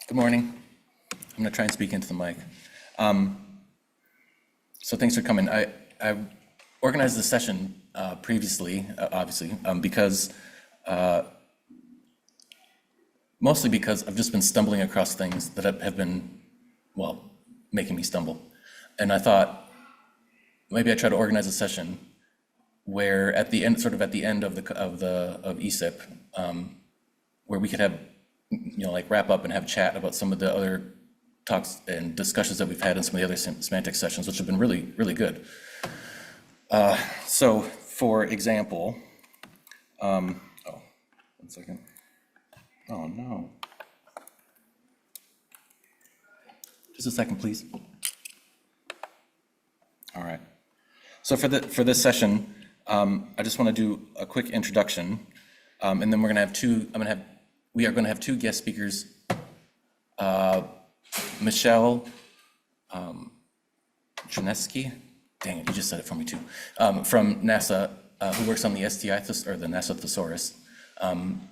Good morning. I'm going to try and speak into the mic. Um, so thanks for coming. I organized this session previously, obviously, mostly because I've just been stumbling across things that have been, well, making me stumble. And I thought maybe I try to organize a session where at the end, sort of at the end of ESIP, where we could have, like wrap up and have chat about some of the other talks and discussions that we've had in some of the other semantic sessions, which have been really, really good. So, for example, oh, 1 second. Oh no. Just a second, please. All right. So for this session, I just want to do a quick introduction, and then we are going to have two guest speakers, Michelle Janeski, dang it, you just said it for me too, from NASA, who works on the STI, or the NASA thesaurus,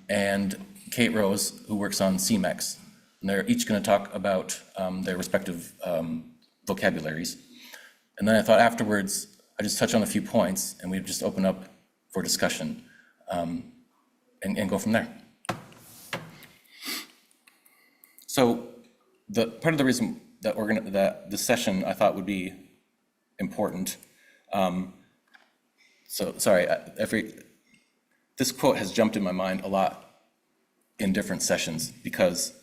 and Kate Rose, who works on CMEX. And they're each going to talk about their respective vocabularies. And then I thought afterwards, I just touch on a few points, and we just open up for discussion and go from there. So part of the reason that this session I thought would be important. So sorry, this quote has jumped in my mind a lot in different sessions because,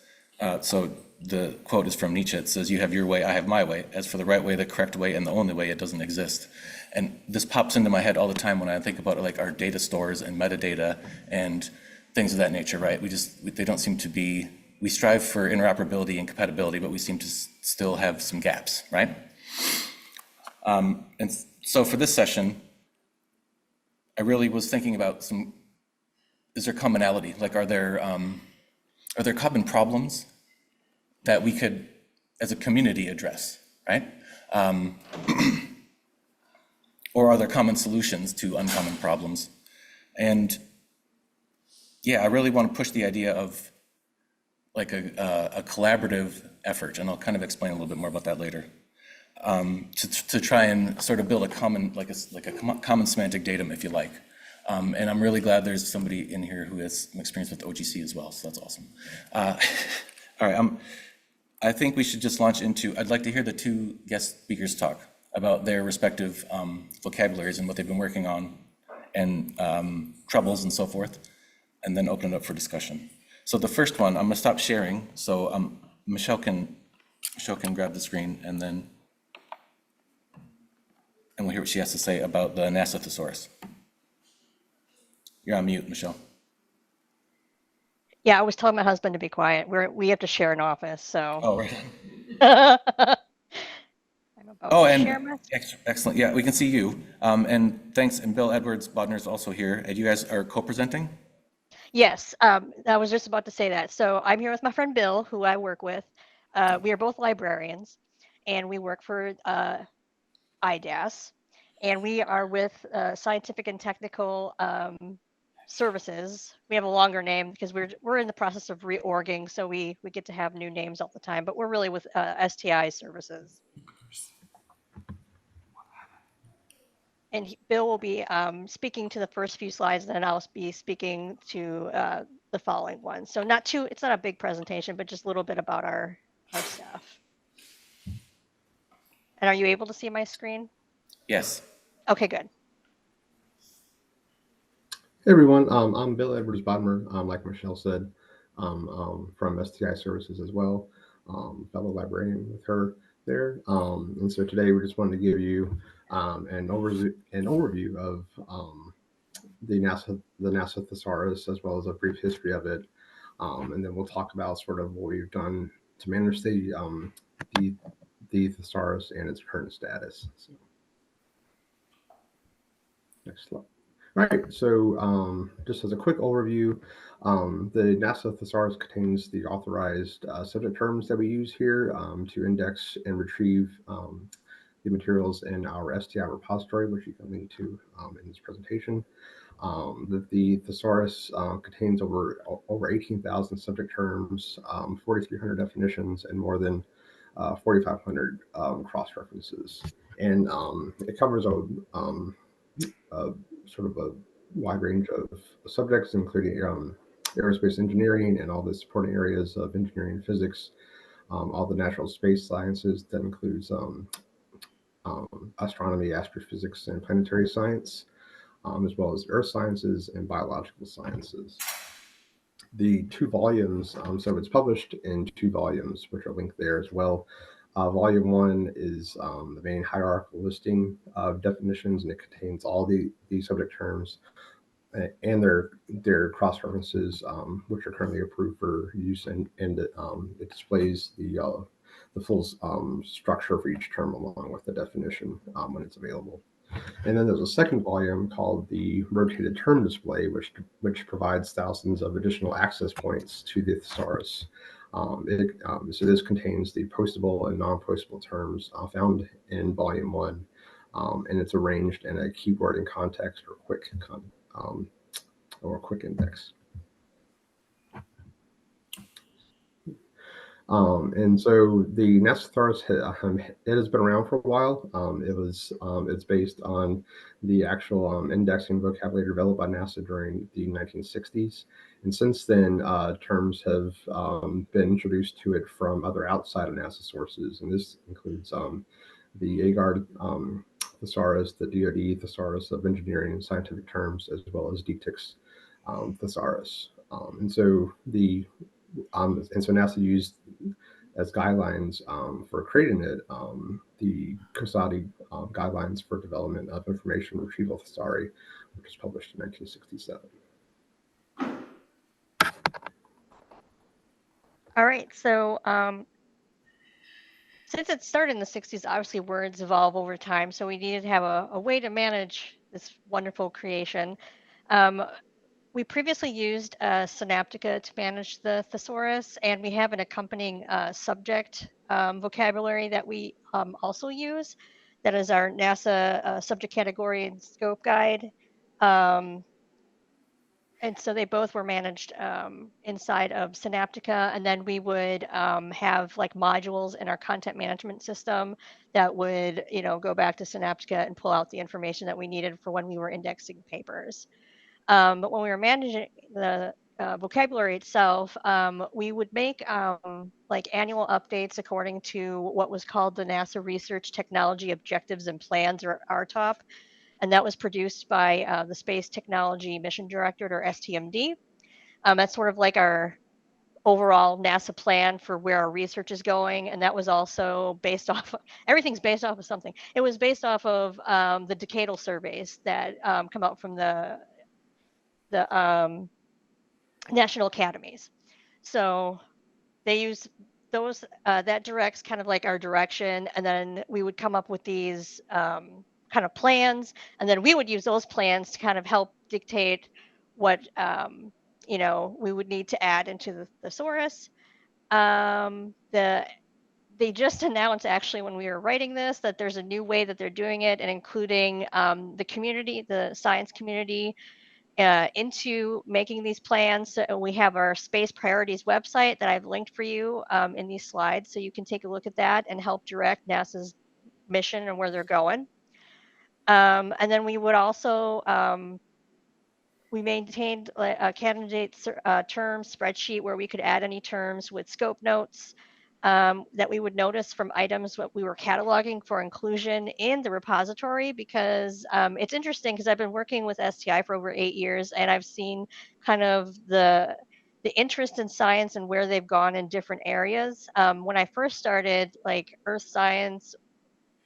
so the quote is from Nietzsche. It says, "You have your way, I have my way. As for the right way, the correct way, and the only way, it doesn't exist." And this pops into my head all the time when I think about like our data stores and metadata and things of that nature, right? They don't seem to be, we strive for interoperability and compatibility, but we seem to still have some gaps, right? And so for this session, I really was thinking about is there commonality? Like, are there common problems that we could, as a community, address, right? Or are there common solutions to uncommon problems? And yeah, I really want to push the idea of like a collaborative effort, and I'll kind of explain a little bit more about that later, to try and sort of build a common, like a common semantic datum, if you like. And I'm really glad there's somebody in here who has some experience with OGC as well, so that's awesome. All right, I think we should just launch into, I'd like to hear the two guest speakers talk about their respective vocabularies and what they've been working on and troubles and so forth, and then open it up for discussion. So the first one, I'm gonna stop sharing, so Michelle can grab the screen and we'll hear what she has to say about the NASA thesaurus. You're on mute, Michelle. Yeah, I was telling my husband to be quiet. We have to share an office, so. Oh, right. I'm about to share my. Excellent. Yeah, we can see you. And thanks. And Bill Edwards Bodner's also here. And you guys are co-presenting? Yes, I was just about to say that. So I'm here with my friend Bill, who I work with. We are both librarians, and we work for IDAS, and we are with Scientific and Technical Services. We have a longer name because we're in the process of reorging, so we get to have new names all the time. But we're really with STI Services. And Bill will be speaking to the first few slides, and then I'll be speaking to the following one. So it's not a big presentation, but just a little bit about our staff. And are you able to see my screen? Yes. Okay, good. Hey everyone, I'm Bill Edwards Bodmer, like Michelle said, from STI Services as well, fellow librarian with her there. And so today we just wanted to give you an overview of the NASA thesaurus, as well as a brief history of it, and then we'll talk about sort of what we've done to manage the thesaurus and its current status. So, next slide. All right, so just as a quick overview, the NASA thesaurus contains the authorized subject terms that we use here to index and retrieve the materials in our STI repository, which you can link to in this presentation. The thesaurus contains over 18,000 subject terms, 4,300 definitions, and more than 4,500 cross references. And it covers a sort of a wide range of subjects, including aerospace engineering and all the supporting areas of engineering and physics, all the natural space sciences. That includes astronomy, astrophysics, and planetary science, as well as earth sciences and biological sciences. The two volumes, so it's published in two volumes, which are linked there as well. Volume one is the main hierarchical listing of definitions, and it contains all the subject terms and their cross references, which are currently approved for use, and it displays the full structure for each term along with the definition when it's available. And then there's a second volume called the Rotated Term Display, which provides thousands of additional access points to the thesaurus. So this contains the postable and non-postable terms found in Volume 1, and it's arranged in a keyword and context or quick index. And so the NASA thesaurus it has been around for a while. It's based on the actual indexing vocabulary developed by NASA during the 1960s, and since then terms have been introduced to it from other outside of NASA sources, and this includes the AGARD thesaurus, the DoD thesaurus of engineering and scientific terms, as well as DTIC's thesaurus, and so NASA used as guidelines for creating it the COSADI guidelines for development of information retrieval thesauri, which was published in 1967. All right, so since it started in the 60s, obviously words evolve over time, so we needed to have a way to manage this wonderful creation. We previously used Synaptica to manage the thesaurus, and we have an accompanying subject vocabulary that we also use. That is our NASA subject category and scope guide. And so they both were managed inside of Synaptica, and then we would have like modules in our content management system that would, go back to Synaptica and pull out the information that we needed for when we were indexing papers. But when we were managing the vocabulary itself, we would make like annual updates according to what was called the NASA Research Technology Objectives and Plans, or RTOP. And that was produced by the Space Technology Mission Directorate, or STMD. That's sort of like our overall NASA plan for where our research is going. And that was also based off, everything's based off of something. It was based off of the decadal surveys that come out from the national academies. So they use those, that directs kind of like our direction. And then we would come up with these kind of plans. And then we would use those plans to kind of help dictate what, we would need to add into the thesaurus. They just announced, actually, when we were writing this, that there's a new way that they're doing it, and including the community, the science community, into making these plans. So we have our space priorities website that I've linked for you in these slides, so you can take a look at that and help direct NASA's mission and where they're going. And then we would also we maintained a candidate term spreadsheet where we could add any terms with scope notes that we would notice from items what we were cataloging for inclusion in the repository, because it's interesting, because I've been working with STI for over 8 years, and I've seen kind of the interest in science and where they've gone in different areas. When I first started, like, earth science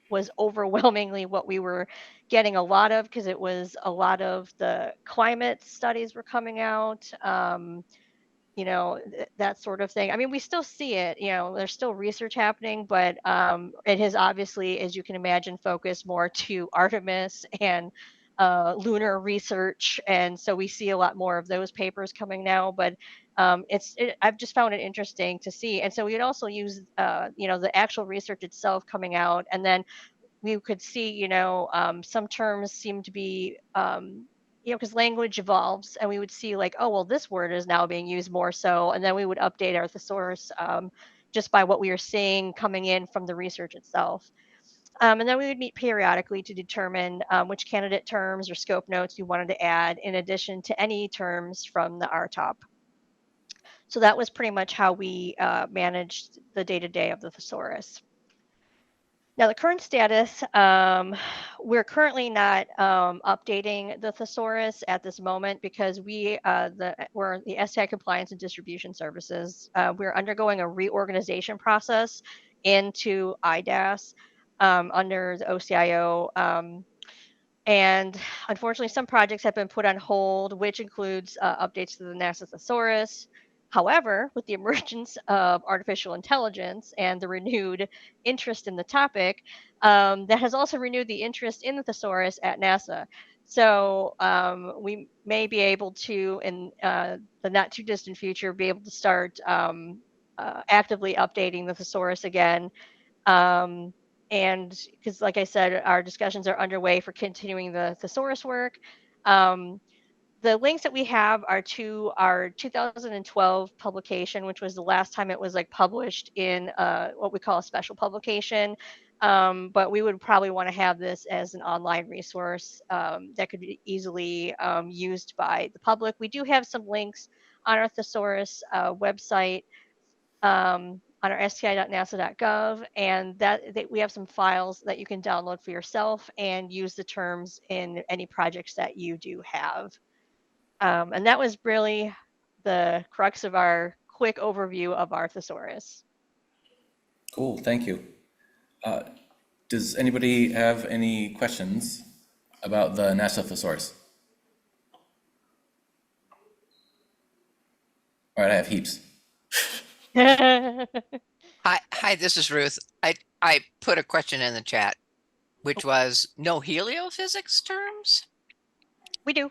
was overwhelmingly what we were getting a lot of, because it was a lot of the climate studies were coming out, that sort of thing. I mean, we still see it, there's still research happening, but it has obviously, as you can imagine, focused more to Artemis and lunar research. And so we see a lot more of those papers coming now, but I've just found it interesting to see. And so we'd also use, the actual research itself coming out, and then we could see, some terms seem to be because language evolves, and we would see like, oh, well, this word is now being used more so, and then we would update our thesaurus just by what we were seeing coming in from the research itself. And then we would meet periodically to determine which candidate terms or scope notes we wanted to add in addition to any terms from the RTOP. So that was pretty much how we managed the day-to-day of the thesaurus. Now, the current status, we're currently not updating the thesaurus at this moment because we're the STI Compliance and Distribution Services. We're undergoing a reorganization process into IDAS under the OCIO. And unfortunately, some projects have been put on hold, which includes updates to the NASA thesaurus. However, with the emergence of artificial intelligence and the renewed interest in the topic, that has also renewed the interest in the thesaurus at NASA. So we may be able to, in the not too distant future, be able to start actively updating the thesaurus again. And because, like I said, our discussions are underway for continuing the thesaurus work. Um, the links that we have are to our 2012 publication, which was the last time it was like published in what we call a special publication. But we would probably want to have this as an online resource that could be easily used by the public. We do have some links on our thesaurus website on our sti.nasa.gov, and that we have some files that you can download for yourself and use the terms in any projects that you do have. And that was really the crux of our quick overview of our thesaurus. Cool, thank you. Does anybody have any questions about the NASA thesaurus? All right, I have heaps. Hi, this is Ruth. I put a question in the chat, which was no heliophysics terms? We do.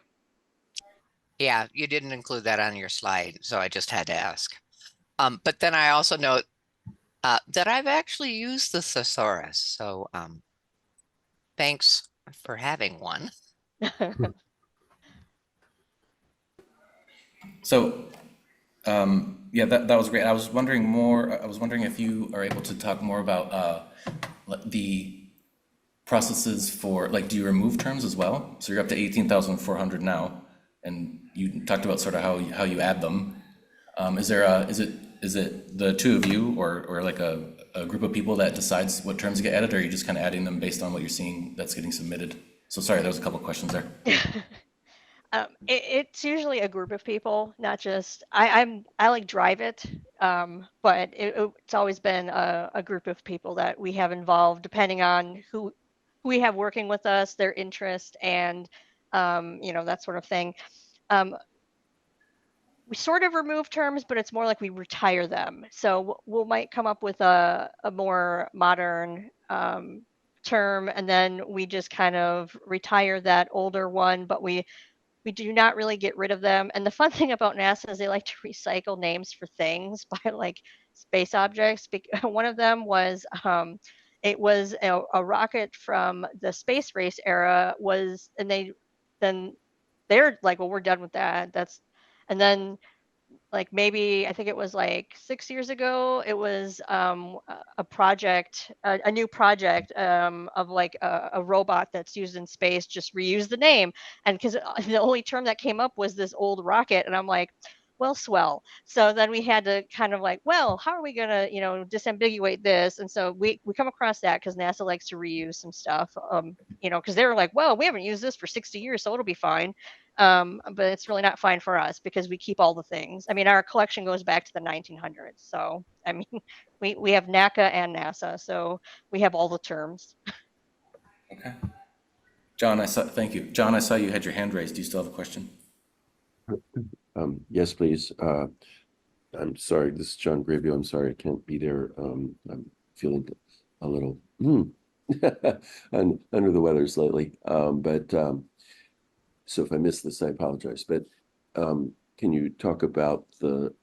Yeah, you didn't include that on your slide, so I just had to ask. But then I also note that I've actually used the thesaurus, so thanks for having one. So, yeah, that was great. I was wondering if you are able to talk more about the processes for, like, do you remove terms as well? So you're up to 18,400 now, and you talked about sort of how you add them. Is it the two of you or like a group of people that decides what terms get added, or are you just kind of adding them based on what you're seeing that's getting submitted? So sorry, there was a couple of questions there. It's usually a group of people, not just I like drive it, but it's always been a group of people that we have involved, depending on who we have working with us, their interest, and that sort of thing. We sort of remove terms, but it's more like we retire them. So we might come up with a more modern term, and then we just kind of retire that older one, but we do not really get rid of them. And the fun thing about NASA is they like to recycle names for things by like space objects. One of them was it was a rocket from the space race era then they're like, well, we're done with that. And then like maybe I think it was like 6 years ago, it was a project, a new project of like a robot that's used in space, just reuse the name. And because the only term that came up was this old rocket. And I'm like, well, swell. So then we had to kind of like, well, how are we going to, disambiguate this? And so we come across that because NASA likes to reuse some stuff, because they were like, well, we haven't used this for 60 years, so it'll be fine. But it's really not fine for us because we keep all the things. I mean, our collection goes back to the 1900s. So, I mean, we have NACA and NASA, so we have all the terms. Okay. John, thank you. John, I saw you had your hand raised. Do you still have a question? Yes, please. I'm sorry, this is John Gravio. I'm sorry I can't be there. I'm feeling a little under the weather slightly. So if I miss this, I apologize. But can you talk about the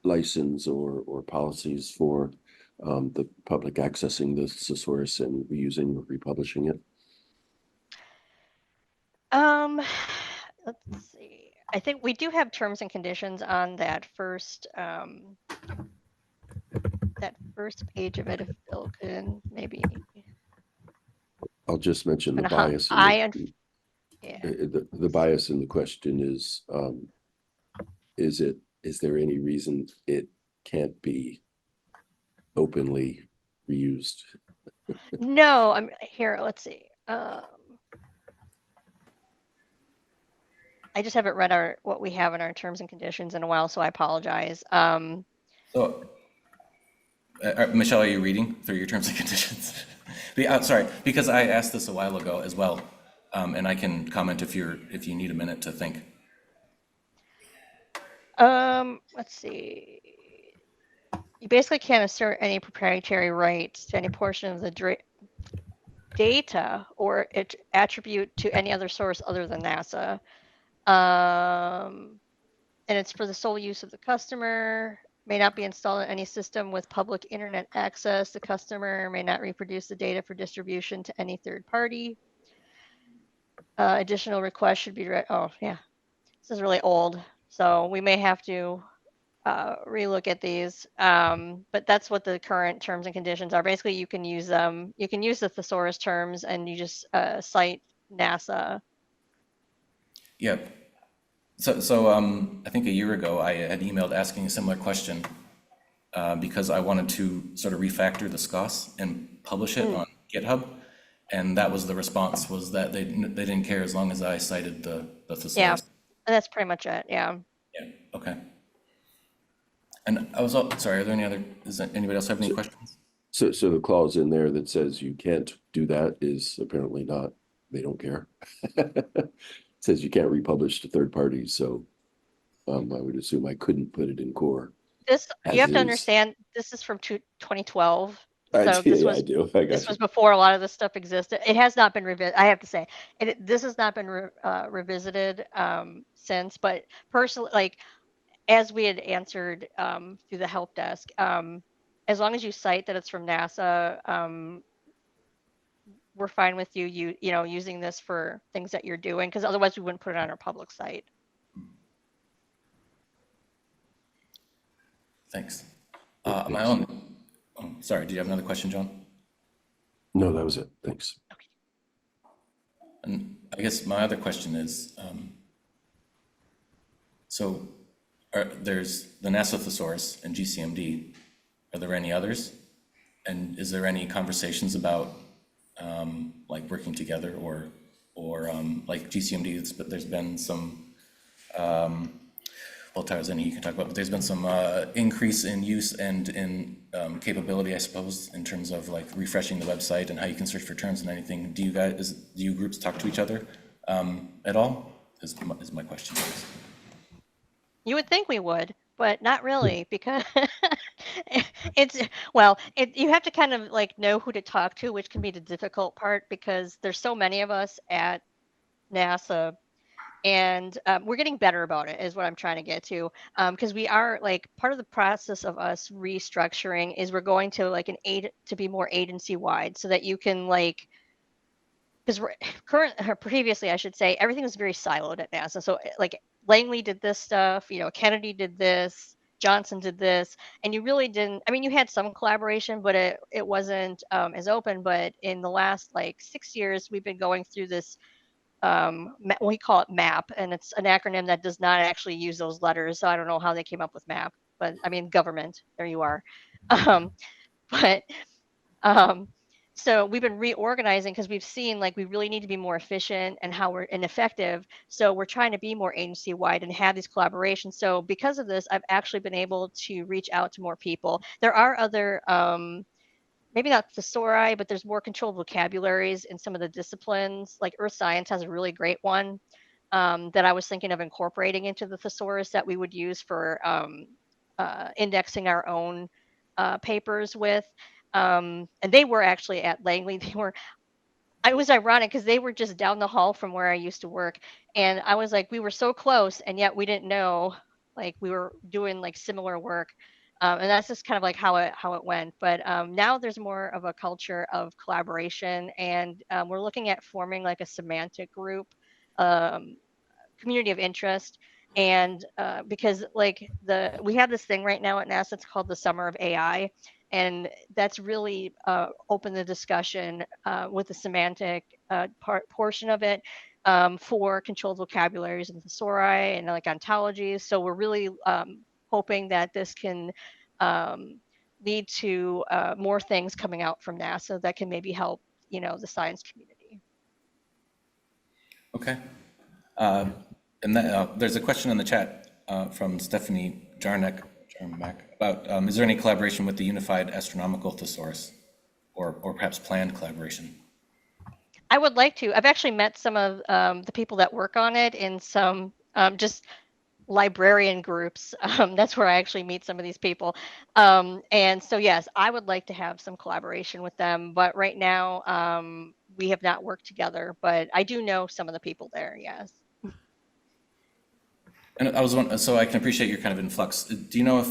license or policies for the public accessing the thesaurus and reusing or republishing it? Let's see. I think we do have terms and conditions on that first page of it. If Bill can maybe. I'll just mention the And how bias in yeah. the bias in the question is there any reason it can't be openly reused? No, I'm here. Let's see. I just haven't read what we have in our terms and conditions in a while, so I apologize. So, Michelle, are you reading through your terms and conditions? Sorry, because I asked this a while ago as well, and I can comment if you need a minute to think. Let's see. You basically can't assert any proprietary rights to any portion of the data or attribute to any other source other than NASA. And it's for the sole use of the customer, may not be installed in any system with public internet access. The customer may not reproduce the data for distribution to any third party. Additional requests should be, oh yeah, this is really old. So we may have to relook at these. But that's what the current terms and conditions are. Basically, you can use them. You can use the thesaurus terms and you just cite NASA. Yeah. So I think a year ago I had emailed asking a similar question because I wanted to sort of refactor the SCOS and publish it on GitHub, and that was the response, was that they didn't care as long as I cited the thesaurus. Yeah, and that's pretty much it. Yeah. Yeah. Okay. And I was sorry. Are there anybody else have any questions? So the clause in there that says you can't do that is apparently not. They don't care. It says you can't republish to third parties, so I would assume I couldn't put it in core. You have to understand, this is from 2012. So this was, I do. I got this was before a lot of this stuff existed. It has not been revisited. I have to say, this has not been revisited since. But personally, like as we had answered through the help desk, as long as you cite that it's from NASA, we're fine with you know using this for things that you're doing, because otherwise we wouldn't put it on our public site. Thanks. My own. Oh, sorry. Did you have another question, John? No, that was it. Thanks. Okay. And I guess my other question is, so there's the NASA thesaurus and GCMD. Are there any others? And is there any conversations about like working together or like GCMD? There's been some. Well, Tarzan, you can talk about, but there's been some increase in use and in capability, I suppose, in terms of like refreshing the website and how you can search for terms and anything. Do you groups talk to each other at all? Is my question. You would think we would, but not really, because you have to kind of like know who to talk to, which can be the difficult part, because there's so many of us at NASA. And we're getting better about it, is what I'm trying to get to, because we are like part of the process of us restructuring is we're going to like to be more agency wide, so that you can like, because previously I should say, everything was very siloed at NASA. So like Langley did this stuff, Kennedy did this, Johnson did this, and you really didn't. I mean, you had some collaboration, but it wasn't as open. But in the last like 6 years, we've been going through this. We call it MAP, and it's an acronym that does not actually use those letters. So I don't know how they came up with MAP, but I mean government. There you are. But so we've been reorganizing because we've seen like we really need to be more efficient and effective. So we're trying to be more agency wide and have these collaborations. So because of this, I've actually been able to reach out to more people. There are other maybe not thesauri, but there's more controlled vocabularies in some of the disciplines. Like earth science has a really great one that I was thinking of incorporating into the thesaurus that we would use for indexing our own papers with. And they were actually at Langley. It was ironic because they were just down the hall from where I used to work. And I was like, we were so close, and yet we didn't know, like we were doing like similar work. And that's just kind of like how it went. But now there's more of a culture of collaboration, and we're looking at forming like a semantic group community of interest. And because like we have this thing right now at NASA, it's called the Summer of AI. And that's really opened the discussion with the semantic portion of it for controlled vocabularies and thesauri and like ontologies. So we're really hoping that this can lead to more things coming out from NASA that can maybe help, the science community. Okay. And there's a question in the chat from Stephanie Jarmak about is there any collaboration with the Unified Astronomical Thesaurus, or perhaps planned collaboration? I would like to. I've actually met some of the people that work on it in some just librarian groups. That's where I actually meet some of these people. And so, yes, I would like to have some collaboration with them. But right now, we have not worked together. But I do know some of the people there, yes. And I was wondering, so I can appreciate your kind of influx. Do you know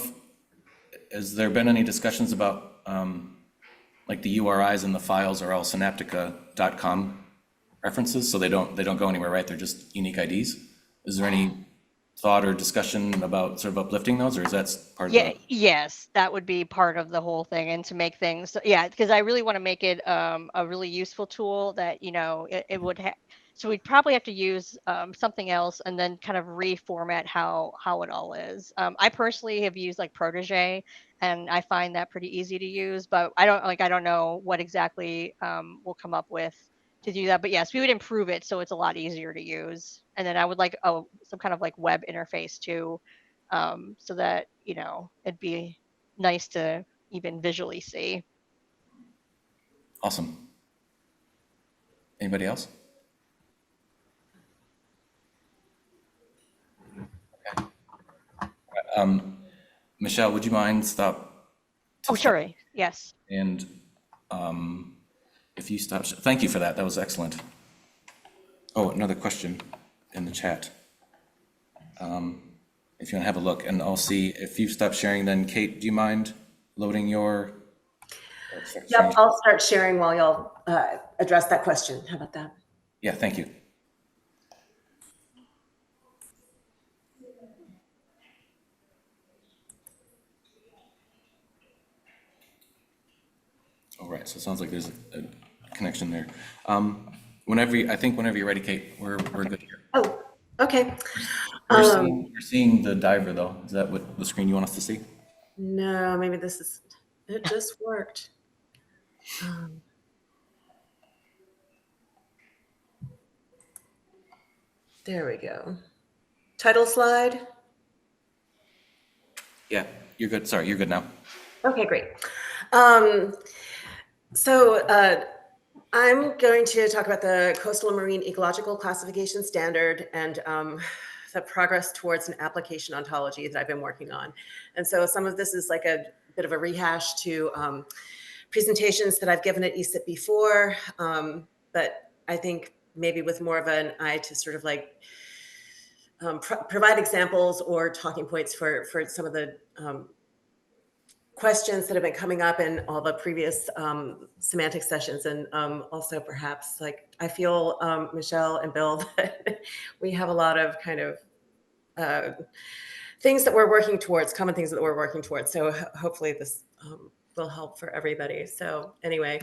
has there been any discussions about like the URIs and the files are all synaptica.com references, so they don't go anywhere, right? They're just unique IDs. Is there any thought or discussion about sort of uplifting those, or is that part of the... Yes, that would be part of the whole thing, and to make things, because I really want to make it a really useful tool that, it would have. So we'd probably have to use something else and then kind of reformat how it all is. I personally have used like Protege, and I find that pretty easy to use, but I don't know what exactly we'll come up with to do that. But yes, we would improve it so it's a lot easier to use. And then I would like some kind of like web interface too, so that it'd be nice to even visually see. Awesome. Anybody else? Okay. Michelle, would you mind stop? Oh, sure. Yes. And if you stop, thank you for that. That was excellent. Oh, another question in the chat. If you want to have a look, and I'll see if you stop sharing, then Kate, do you mind loading your... Yep, I'll start sharing while y'all address that question. How about that? Yeah, thank you. All right, so it sounds like there's a connection there. Whenever you're ready, Kate, we're good here. Oh, okay. We're seeing the diver though. Is that what the screen you want us to see? No, maybe it just worked. There we go. Title slide. Yeah, you're good. Sorry, you're good now. Okay, great. So I'm going to talk about the Coastal and Marine Ecological Classification Standard and the progress towards an application ontology that I've been working on. And so some of this is like a bit of a rehash to presentations that I've given at ESIP before, but I think maybe with more of an eye to sort of like provide examples or talking points for some of the questions that have been coming up in all the previous semantic sessions. And also perhaps like, I feel, Michelle and Bill, that we have a lot of kind of things that we're working towards, common things that we're working towards. So hopefully this will help for everybody. So anyway,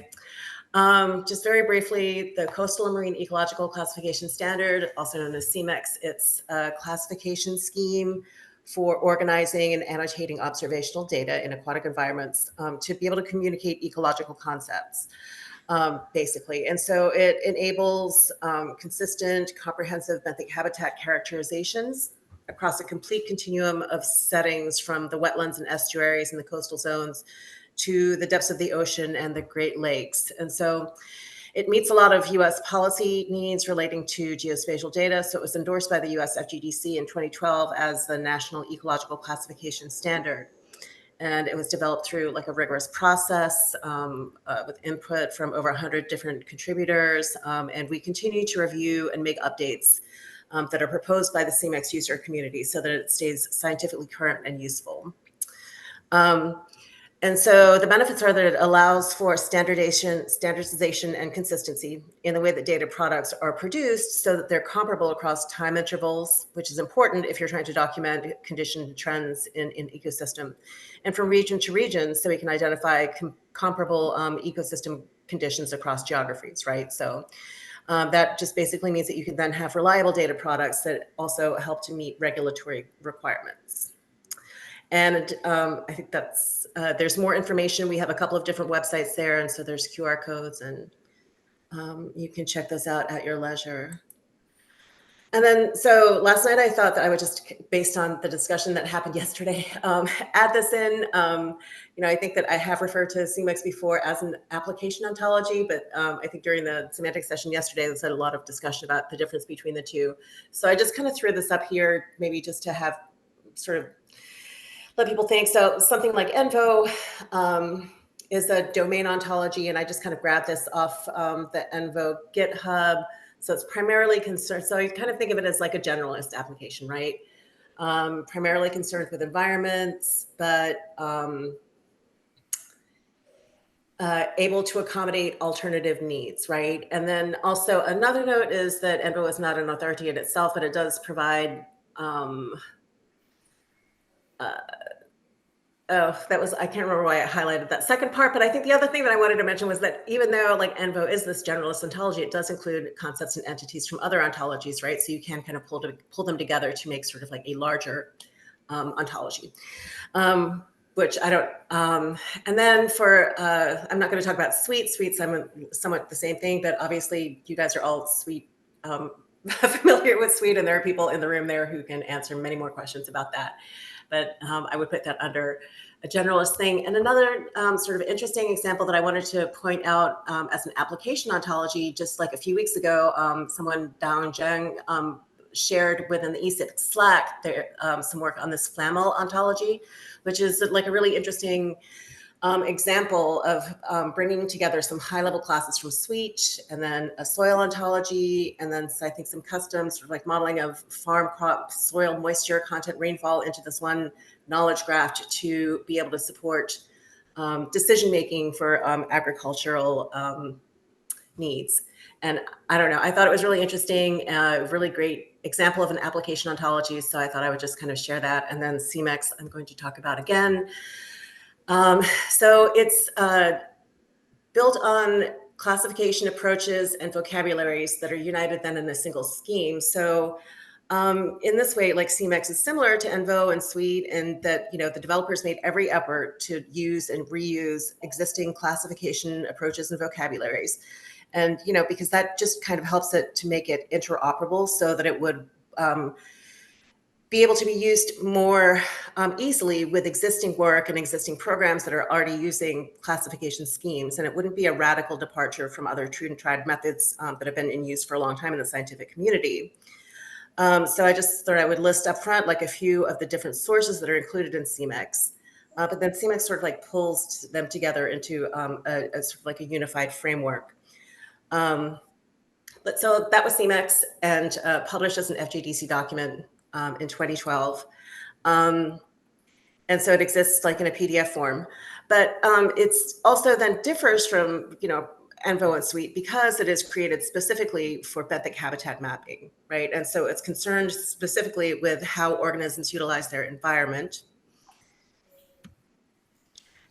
just very briefly, the Coastal and Marine Ecological Classification Standard, also known as CMEX, it's a classification scheme for organizing and annotating observational data in aquatic environments to be able to communicate ecological concepts, basically. And so it enables consistent, comprehensive benthic habitat characterizations across a complete continuum of settings from the wetlands and estuaries and the coastal zones to the depths of the ocean and the Great Lakes. And so it meets a lot of US policy needs relating to geospatial data. So it was endorsed by the US FGDC in 2012 as the National Ecological Classification Standard. And it was developed through like a rigorous process with input from over 100 different contributors. And we continue to review and make updates that are proposed by the CMEX user community so that it stays scientifically current and useful. And so the benefits are that it allows for standardization, and consistency in the way that data products are produced so that they're comparable across time intervals, which is important if you're trying to document condition trends in ecosystem, and from region to region, so we can identify comparable ecosystem conditions across geographies, right? So that just basically means that you can then have reliable data products that also help to meet regulatory requirements. And I think that's, there's more information. We have a couple of different websites there. And so there's QR codes, and you can check those out at your leisure. And then, so last night I thought that I would just, based on the discussion that happened yesterday, add this in. I think that I have referred to CMEX before as an application ontology, but I think during the semantic session yesterday, there was a lot of discussion about the difference between the two. So I just kind of threw this up here, maybe just to have sort of let people think. So something like Envo is a domain ontology, and I just kind of grabbed this off the Envo GitHub. So it's primarily concerned, so you kind of think of it as like a generalist application, right? Primarily concerned with environments, but able to accommodate alternative needs, right? And then also another note is that Envo is not an authority in itself, but it does provide I can't remember why I highlighted that second part, but I think the other thing that I wanted to mention was that even though like Envo is this generalist ontology, it does include concepts and entities from other ontologies, right? So you can kind of pull them together to make sort of like a larger ontology, which I don't, and then for, I'm not going to talk about suites. Suites, I'm somewhat the same thing, but obviously you guys are all suite familiar with suite, and there are people in the room there who can answer many more questions about that. But I would put that under a generalist thing. And another sort of interesting example that I wanted to point out as an application ontology, just like a few weeks ago, someone, Dao Zhang, shared within the ESIP Slack some work on this FLAML ontology, which is like a really interesting example of bringing together some high-level classes from Suite, and then a soil ontology, and then I think some custom sort of like modeling of farm crop, soil moisture, content, rainfall into this one knowledge graph to be able to support decision-making for agricultural needs. And I don't know, I thought it was really interesting, really great example of an application ontology. So I thought I would just kind of share that. And then CMEX, I'm going to talk about again. So it's built on classification approaches and vocabularies that are united then in a single scheme. So in this way, like CMEX is similar to Envo and Suite, and that, the developers made every effort to use and reuse existing classification approaches and vocabularies. And, because that just kind of helps it to make it interoperable so that it would be able to be used more easily with existing work and existing programs that are already using classification schemes. And it wouldn't be a radical departure from other true and tried methods that have been in use for a long time in the scientific community. So I just thought I would list up front like a few of the different sources that are included in CMEX. But then CMEX sort of like pulls them together into a sort of like a unified framework. But so that was CMEX, and published as an FGDC document in 2012. And so it exists like in a PDF form, but it's also then differs from, Envo and Suite because it is created specifically for benthic habitat mapping, right? And so it's concerned specifically with how organisms utilize their environment.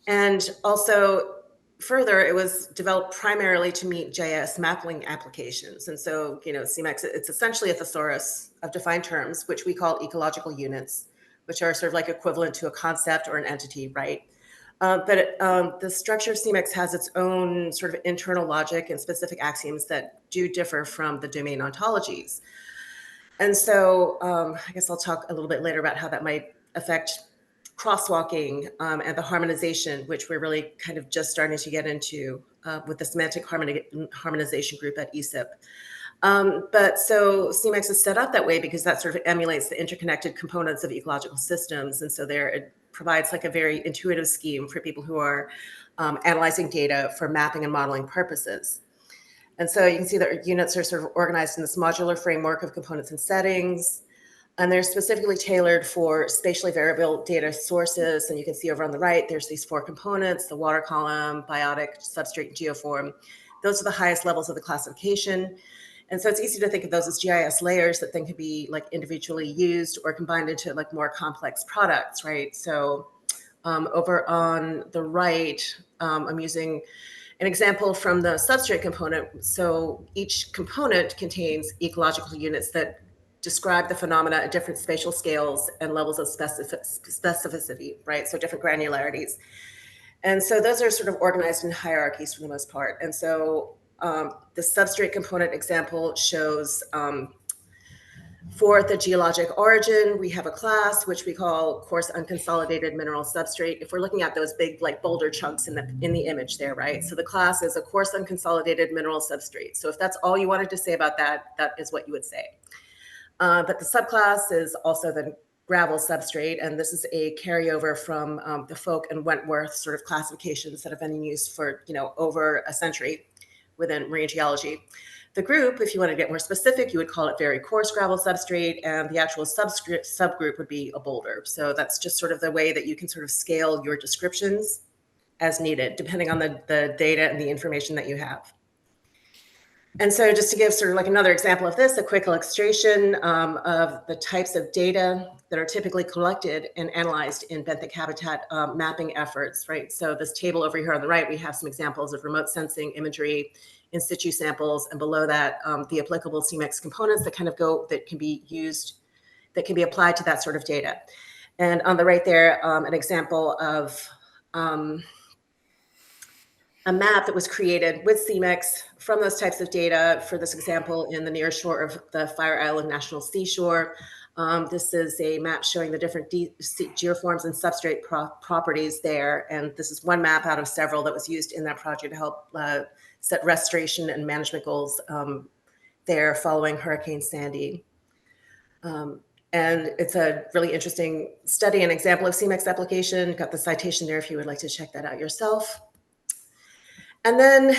And also further, it was developed primarily to meet JS mapping applications. And so, CMEX, it's essentially a thesaurus of defined terms, which we call ecological units, which are sort of like equivalent to a concept or an entity, right? But the structure of CMEX has its own sort of internal logic and specific axioms that do differ from the domain ontologies. And so I guess I'll talk a little bit later about how that might affect crosswalking and the harmonization, which we're really kind of just starting to get into with the semantic harmonization group at ESIP. But so CMEX is set up that way because that sort of emulates the interconnected components of ecological systems. And so there it provides like a very intuitive scheme for people who are analyzing data for mapping and modeling purposes. And so you can see that units are sort of organized in this modular framework of components and settings. And they're specifically tailored for spatially variable data sources. And you can see over on the right, there's these 4 components: the water column, biotic, substrate, and geoform. Those are the highest levels of the classification. And so it's easy to think of those as GIS layers that then can be like individually used or combined into like more complex products, right? So over on the right, I'm using an example from the substrate component. So each component contains ecological units that describe the phenomena at different spatial scales and levels of specificity, right? So different granularities. And so those are sort of organized in hierarchies for the most part. And so the substrate component example shows for the geologic origin, we have a class which we call coarse unconsolidated mineral substrate. If we're looking at those big like boulder chunks in the image there, right? So the class is a coarse unconsolidated mineral substrate. So if that's all you wanted to say about that, that is what you would say. But the subclass is also the gravel substrate, and this is a carryover from the Folk and Wentworth sort of classifications that have been used for over a century within marine geology. The group, if you want to get more specific, you would call it very coarse gravel substrate, and the actual subgroup would be a boulder. So that's just sort of the way that you can sort of scale your descriptions as needed, depending on the data and the information that you have. And so just to give sort of like another example of this, a quick illustration of the types of data that are typically collected and analyzed in benthic habitat mapping efforts, right? So this table over here on the right, we have some examples of remote sensing imagery, in situ samples, and below that, the applicable CMEX components that that can be used, that can be applied to that sort of data. And on the right there, an example of a map that was created with CMEX from those types of data, for this example, in the near shore of the Fire Island National Seashore. This is a map showing the different geoforms and substrate properties there. And this is one map out of several that was used in that project to help set restoration and management goals there following Hurricane Sandy. And it's a really interesting study and example of CMEX application. Got the citation there if you would like to check that out yourself. And then,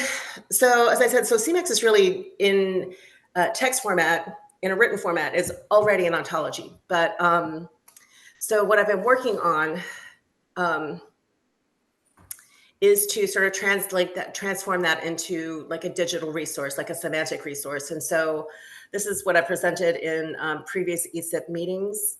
so as I said, so CMEX is really in text format, in a written format, is already an ontology. But so what I've been working on is to sort of transform that into like a digital resource, like a semantic resource. And so this is what I presented in previous ESIP meetings.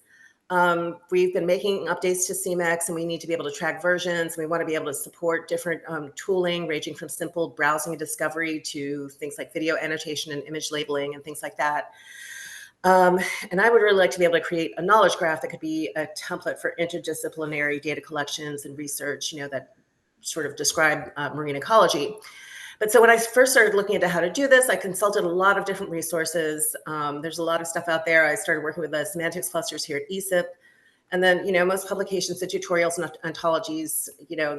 We've been making updates to CMEX, and we need to be able to track versions. We want to be able to support different tooling, ranging from simple browsing and discovery to things like video annotation and image labeling and things like that. And I would really like to be able to create a knowledge graph that could be a template for interdisciplinary data collections and research, that sort of describe marine ecology. But so when I first started looking into how to do this, I consulted a lot of different resources. There's a lot of stuff out there. I started working with the semantics clusters here at ESIP. And then, most publications, the tutorials and ontologies,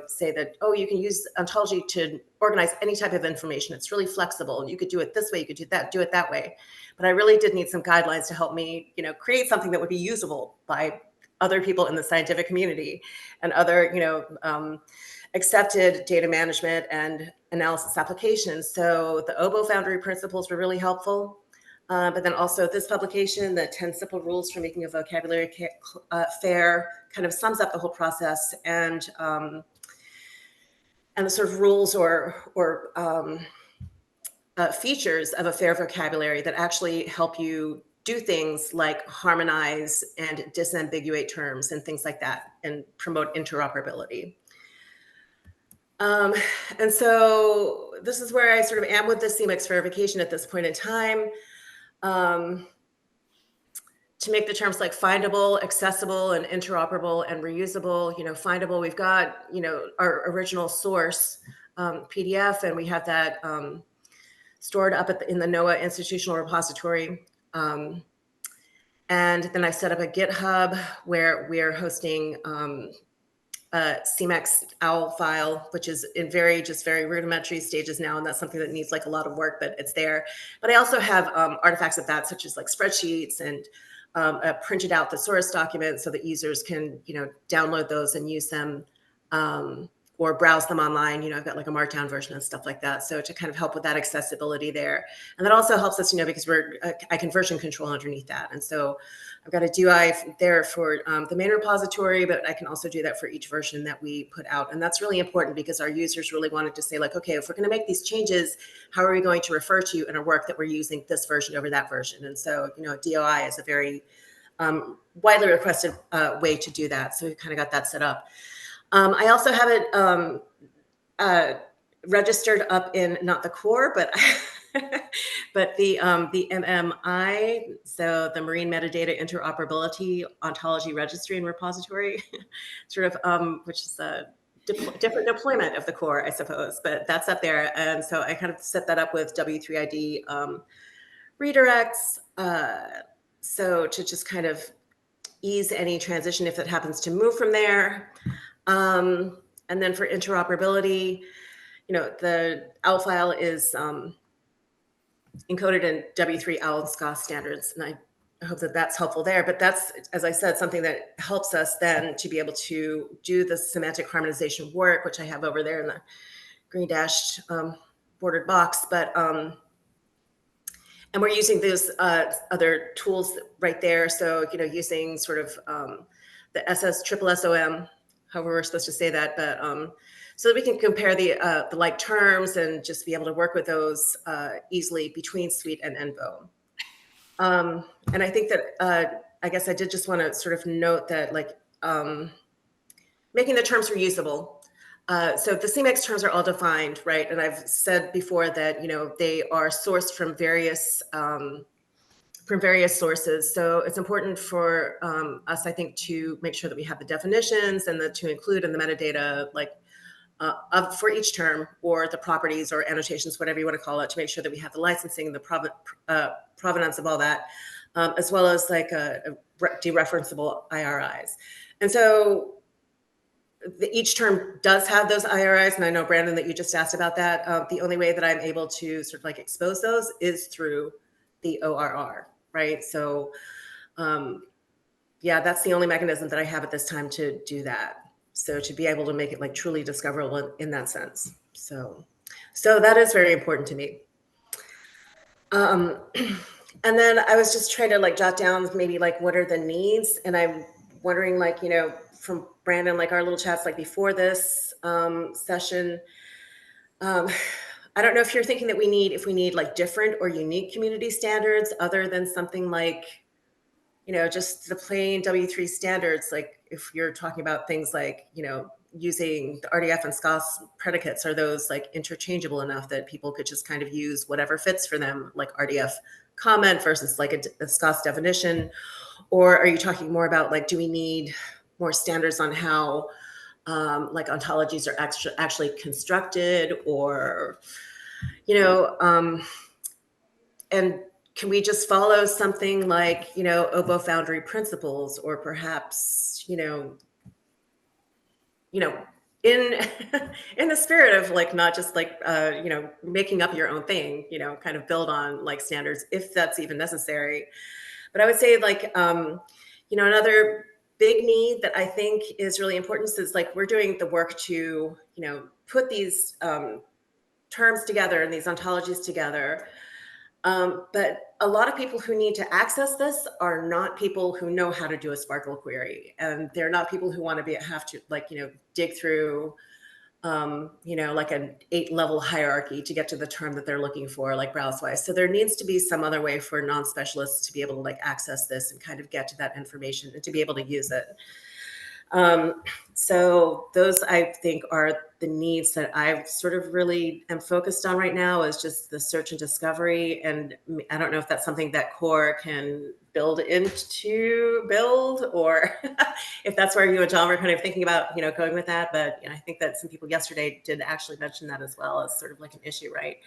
say that, oh, you can use ontology to organize any type of information. It's really flexible. You could do it this way. You could do it that way. But I really did need some guidelines to help me, create something that would be usable by other people in the scientific community and other, accepted data management and analysis applications. So the OBO Foundry principles were really helpful. But then also this publication, the 10 Simple Rules for Making a Vocabulary Fair, kind of sums up the whole process and the sort of rules or features of a fair vocabulary that actually help you do things like harmonize and disambiguate terms and things like that and promote interoperability. And so this is where I sort of am with the CMEX verification at this point in time. To make the terms like findable, accessible, and interoperable and reusable. Findable, we've got, our original source PDF, and we have that stored up in the NOAA institutional repository. And then I set up a GitHub where we're hosting CMEX OWL file, which is in very rudimentary stages now, and that's something that needs like a lot of work, but it's there. But I also have artifacts of that, such as like spreadsheets and printed out thesaurus documents so that users can, download those and use them or browse them online. I've got like a markdown version and stuff like that. So to kind of help with that accessibility there. And that also helps us, because I can version control underneath that. And so I've got a DUI there for the main repository, but I can also do that for each version that we put out. And that's really important because our users really wanted to say like, okay, if we're going to make these changes, how are we going to refer to in our work that we're using this version over that version? And so, DOI is a very widely requested way to do that. So we kind of got that set up. I also have it registered up in not the core, but but the MMI, so the Marine Metadata Interoperability Ontology Registry and Repository, sort of, which is a different deployment of the core, I suppose, but that's up there. And so I kind of set that up with W3ID redirects, so to just kind of ease any transition if it happens to move from there. And then for interoperability, the OWL file is encoded in W3 OWL and SCA standards, and I hope that that's helpful there. But that's, as I said, something that helps us then to be able to do the semantic harmonization work, which I have over there in the green dashed bordered box. But and we're using those other tools right there. So, using sort of the SSSSOM, however we're supposed to say that, but so that we can compare the like terms and just be able to work with those easily between Suite and Envo. And I think that, I guess I did just want to sort of note that like making the terms reusable. So the CMAX terms are all defined, right? And I've said before that, they are sourced from various sources. So it's important for us, I think, to make sure that we have the definitions and to include in the metadata, like for each term or the properties or annotations, whatever you want to call it, to make sure that we have the licensing, the provenance of all that, as well as like dereferenceable IRIs. And so each term does have those IRIs, and I know, Brandon, that you just asked about that. The only way that I'm able to sort of like expose those is through the ORR, right? So yeah, that's the only mechanism that I have at this time to do that. So to be able to make it like truly discoverable in that sense. So that is very important to me. And then I was just trying to like jot down maybe like what are the needs, and I'm wondering like, from Brandon, like our little chats like before this session, I don't know if you're thinking that if we need like different or unique community standards other than something like, just the plain W3 standards. Like if you're talking about things like, using the RDF and SCOS predicates, are those like interchangeable enough that people could just kind of use whatever fits for them, like RDF comment versus like a SCOS definition? Or are you talking more about like, do we need more standards on how like ontologies are actually constructed, or, and can we just follow something like, OVO foundry principles, or perhaps, in in the spirit of like, not just like, making up your own thing, kind of build on like standards if that's even necessary. But I would say like, another big need that I think is really important is like we're doing the work to, put these terms together and these ontologies together. But a lot of people who need to access this are not people who know how to do a Sparkle query, and they're not people who want to have to like, dig through, like an 8-level hierarchy to get to the term that they're looking for, like browse-wise. So there needs to be some other way for non-specialists to be able to like access this and kind of get to that information and to be able to use it. So those, I think, are the needs that I've sort of really am focused on right now, is just the search and discovery. And I don't know if that's something that core can build, or if that's where you and John were kind of thinking about, going with that. But I think that some people yesterday did actually mention that as well as sort of like an issue, right?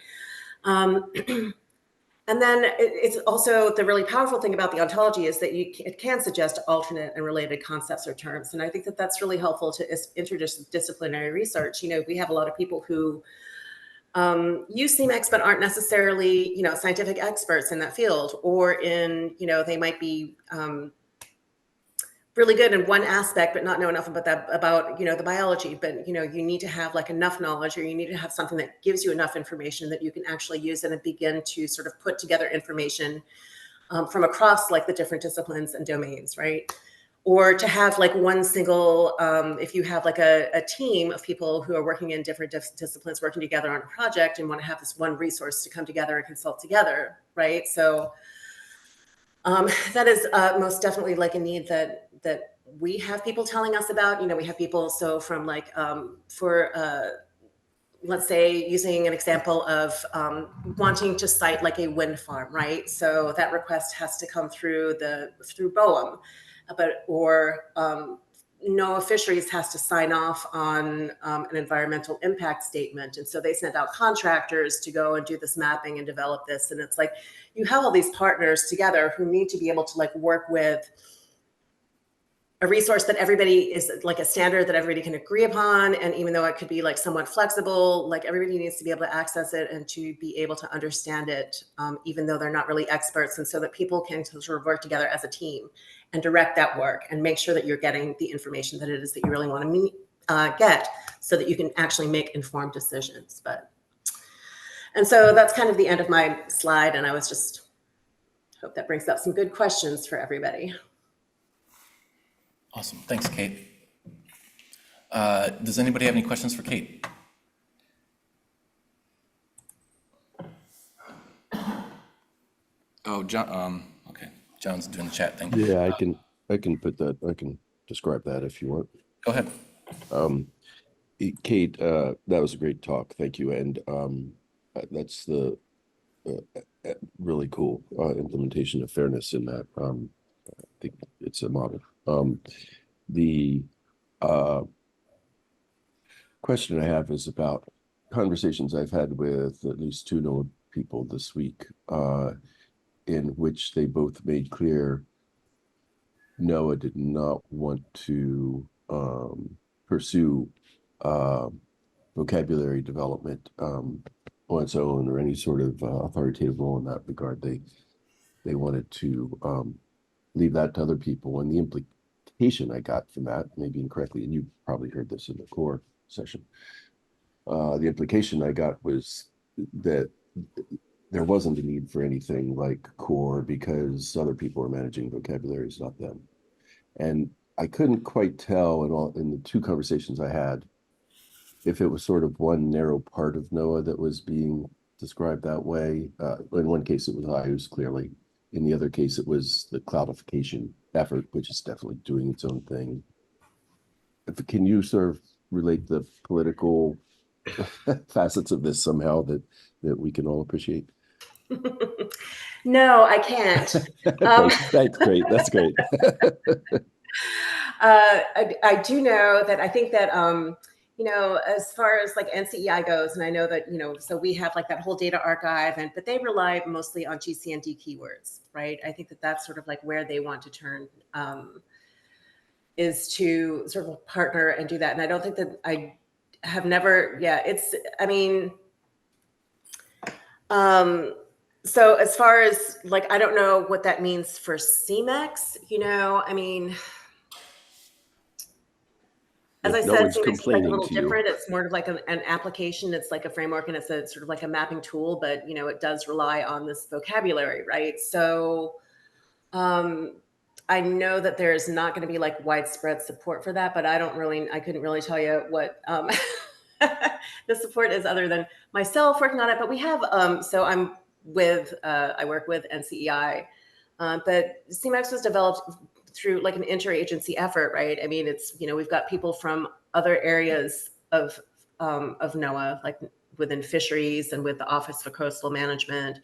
And then it's also the really powerful thing about the ontology is that it can suggest alternate and related concepts or terms. And I think that that's really helpful to interdisciplinary research. We have a lot of people who use CMAX but aren't necessarily, scientific experts in that field, or in, they might be really good in one aspect, but not know enough about that, about, you know, the biology. But, you know, you need to have like enough knowledge, or you need to have something that gives you enough information that you can actually use and begin to sort of put together information from across like the different disciplines and domains, right? Or to have like one single, if you have like a team of people who are working in different disciplines working together on a project and want to have this one resource to come together and consult together, right? So that is most definitely like a need that we have people telling us about. You know, we have people, so from like let's say, using an example of wanting to site like a wind farm, right? So that request has to come through BOEM, or NOAA Fisheries has to sign off on an environmental impact statement. And so they send out contractors to go and do this mapping and develop this. And it's like, you have all these partners together who need to be able to like work with a resource that everybody is like a standard that everybody can agree upon. And even though it could be like somewhat flexible, like everybody needs to be able to access it and to be able to understand it, even though they're not really experts. And so that people can sort of work together as a team and direct that work and make sure that you're getting the information that it is that you really want to get, so that you can actually make informed decisions. And so that's kind of the end of my slide. And I was just, hope that brings up some good questions for everybody. Awesome. Thanks, Kate. Does anybody have any questions for Kate? Oh, John. Okay, John's doing the chat thing. Yeah, I can put that. I can describe that if you want. Go ahead. Kate, that was a great talk. Thank you. And that's the really cool implementation of fairness in that. I think it's a model. The question I have is about conversations I've had with at least two NOAA people this week, in which they both made clear NOAA did not want to pursue vocabulary development on its own, or any sort of authoritative role in that regard. They wanted to leave that to other people. And the implication I got from that, maybe incorrectly, and you probably heard this in the core session, the implication I got was that there wasn't a need for anything like core because other people are managing vocabularies, not them. And I couldn't quite tell in the two conversations I had if it was sort of one narrow part of NOAA that was being described that way. In one case, it was IOOS, clearly. In the other case, it was the cloudification effort, which is definitely doing its own thing. Can you sort of relate the political facets of this somehow that we can all appreciate? No, I can't. Thanks, great. That's great. I do know that I think that, you know, as far as like NCEI goes, and I know that, you know, so we have like that whole data archive, but they rely mostly on GCND keywords, right? I think that that's sort of like where they want to turn, is to sort of partner and do that. And I don't think that I have never, I mean, so as far as like, I don't know what that means for CMEX, you know, I mean, as I said, CMEX is like a little different. It's more of like an application. It's like a framework, and it's a sort of like a mapping tool, but you know, it does rely on this vocabulary, right? So I know that there's not going to be like widespread support for that, but I couldn't really tell you what the support is other than myself working on it. But we have, so I work with NCEI, but CMEX was developed through like an interagency effort, right? I mean, it's, you know, we've got people from other areas of NOAA, like within fisheries and with the Office for Coastal Management.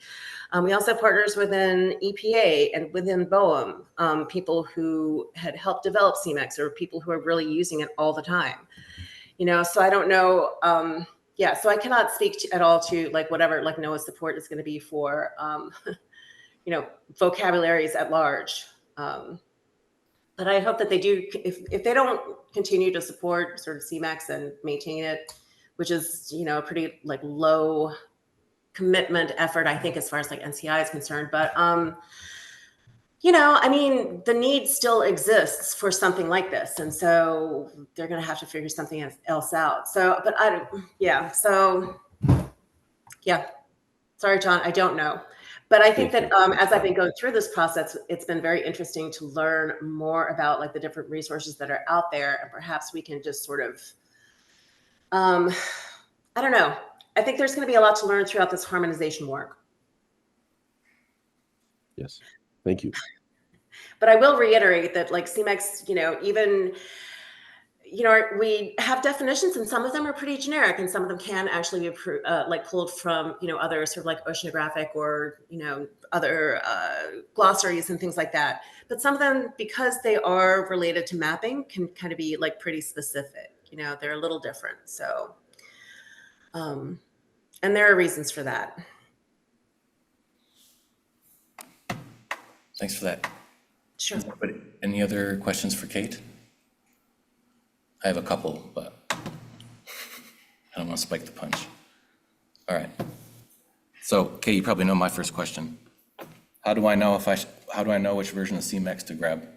We also have partners within EPA and within BOEM, people who had helped develop CMEX, or people who are really using it all the time. You know, so I don't know. So I cannot speak at all to like whatever like NOAA support is going to be for, you know, vocabularies at large. But I hope that they do, if they don't continue to support sort of CMEX and maintain it, which is, you know, a pretty like low commitment effort, I think, as far as like NCI is concerned. But I mean, the need still exists for something like this. And so they're going to have to figure something else out. So, but I don't, yeah. So, yeah. Sorry, John, I don't know. But I think that as I've been going through this process, it's been very interesting to learn more about like the different resources that are out there. And perhaps we can just sort of, I don't know. I think there's going to be a lot to learn throughout this harmonization work. Yes, thank you. But I will reiterate that like CMEX, even, we have definitions and some of them are pretty generic and some of them can actually be like pulled from, other sort of like oceanographic or, other glossaries and things like that. But some of them, because they are related to mapping, can kind of be like pretty specific, they're a little different. So, and there are reasons for that. Thanks for that. Sure. But any other questions for Kate? I have a couple, but I don't want to spike the punch. All right. So, Kate, you probably know my first question. How do I know how do I know which version of CMEX to grab?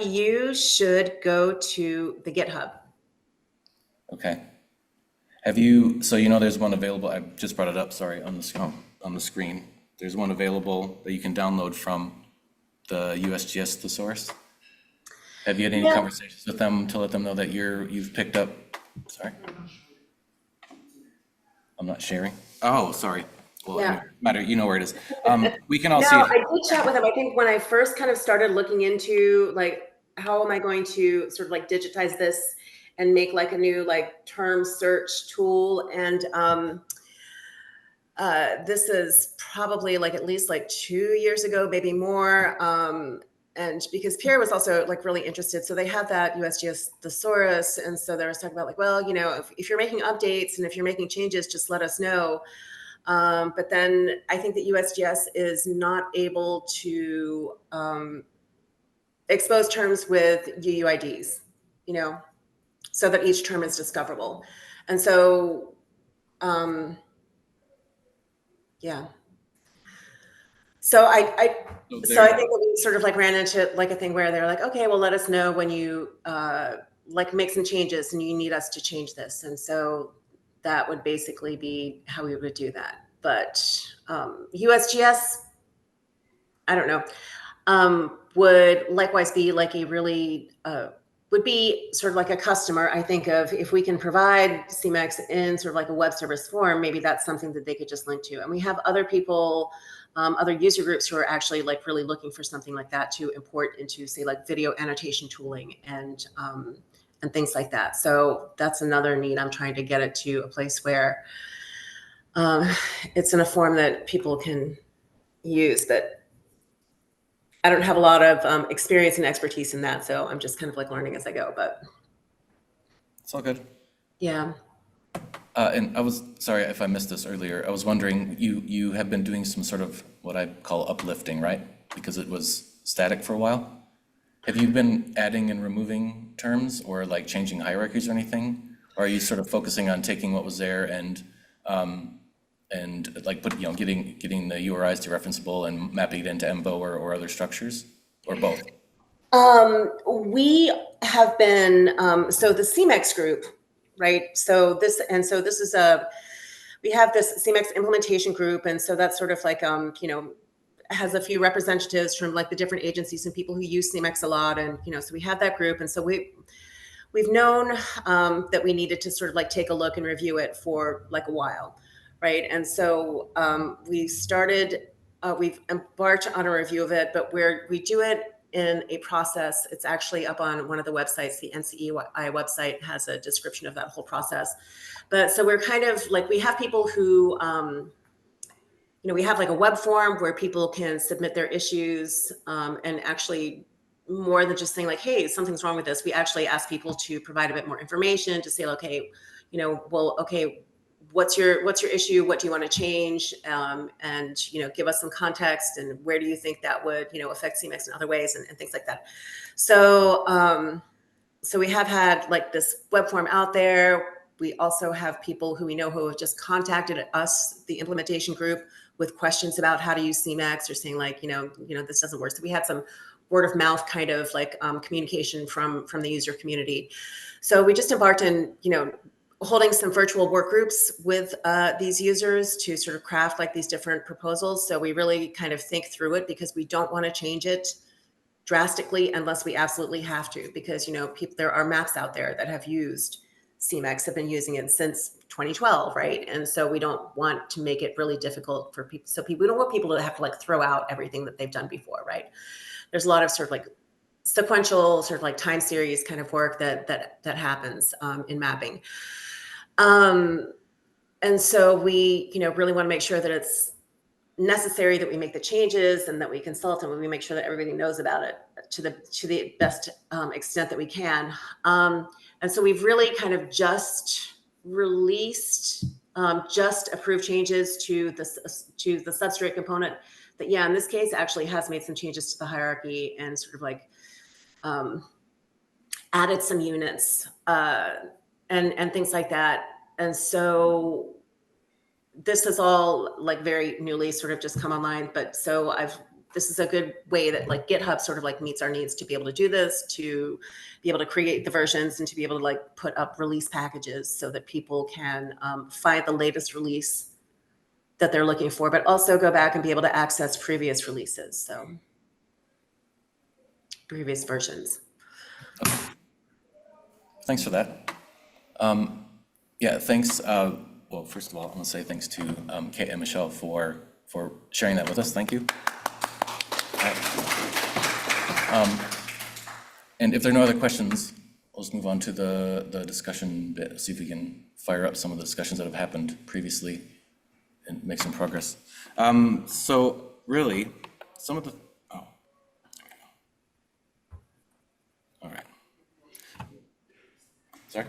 You should go to the GitHub. Okay. So there's one available, I just brought it up, sorry, on the screen. There's one available that you can download from the USGS thesaurus. Have you had any conversations with them to let them know that you've picked up, sorry? I'm not sharing? Oh, sorry. Well, Yeah. anyway, matter, you know where it is. We can all No, see I it. did chat with him. I think when I first kind of started looking into like, how am I going to sort of like digitize this and make like a new like term search tool? And this is probably like at least like 2 years ago, maybe more. And because Pierre was also like really interested. So they have that USGS thesaurus. And so they were talking about like, well, if you're making updates and if you're making changes, just let us know. But then I think that USGS is not able to expose terms with UUIDs, so that each term is discoverable. And so, yeah. So I think that we sort of like ran into like a thing where they're like, okay, well, let us know when you like make some changes and you need us to change this. And so that would basically be how we would do that. But USGS, I don't know, would likewise be like a really, would be sort of like a customer, I think, of if we can provide CMEX in sort of like a web service form, maybe that's something that they could just link to. And we have other people, other user groups who are actually like really looking for something like that to import into, say, like video annotation tooling and things like that. So that's another need. I'm trying to get it to a place where it's in a form that people can use, but I don't have a lot of experience and expertise in that, so I'm just kind of like learning as I go, but It's all good. yeah. And I was, sorry if I missed this earlier, I was wondering, you have been doing some sort of what I call uplifting, right? Because it was static for a while. Have you been adding and removing terms or like changing hierarchies or anything? Or are you sort of focusing on taking what was there and like getting the URIs to referenceable and mapping it into MBO or other structures, or both? We have been, so the CMEX group, right? So this is we have this CMEX implementation group. And so that's sort of like, has a few representatives from like the different agencies and people who use CMEX a lot. And, so we have that group. And so we've known that we needed to sort of like take a look and review it for like a while, right? And so we've embarked on a review of it, but we do it in a process. It's actually up on one of the websites. The NCEI website has a description of that whole process. But so we're kind of like, we have people who, we have like a web form where people can submit their issues, and actually more than just saying like, hey, something's wrong with this. We actually ask people to provide a bit more information to say, okay, okay, what's your issue? What do you want to change? And, give us some context and where do you think that would, affect CMEX in other ways and things like that. So, so we have had like this web form out there. We also have people who we know who have just contacted us, the implementation group, with questions about how to use CMAX or saying like, this doesn't work. So we had some word of mouth kind of like communication from the user community. So we just embarked in, holding some virtual work groups with these users to sort of craft like these different proposals. So we really kind of think through it because we don't want to change it drastically unless we absolutely have to, because, there are maps out there that have used CMAX, have been using it since 2012, right? And so we don't want to make it really difficult for people. So we don't want people to have to like throw out everything that they've done before, right? There's a lot of sort of like sequential sort of like time series kind of work that happens in mapping. And so we, really want to make sure that it's necessary that we make the changes and that we consult and we make sure that everybody knows about it to the best extent that we can. And so we've really kind of just released, just approved changes to the substrate component that, in this case actually has made some changes to the hierarchy and sort of like added some units and things like that. And so this is all like very newly sort of just come online, but so this is a good way that like GitHub sort of like meets our needs to be able to do this, to be able to create the versions and to be able to like put up release packages so that people can find the latest release that they're looking for, but also go back and be able to access previous releases. So previous versions. Okay. Thanks for that. Yeah, thanks. Well, first of all, I want to say thanks to Kate and Michelle for sharing that with us. Thank you. And if there are no other questions, we'll just move on to the discussion bit, see if we can fire up some of the discussions that have happened previously and make some progress. So really, some of the, there we go. All right. Sorry?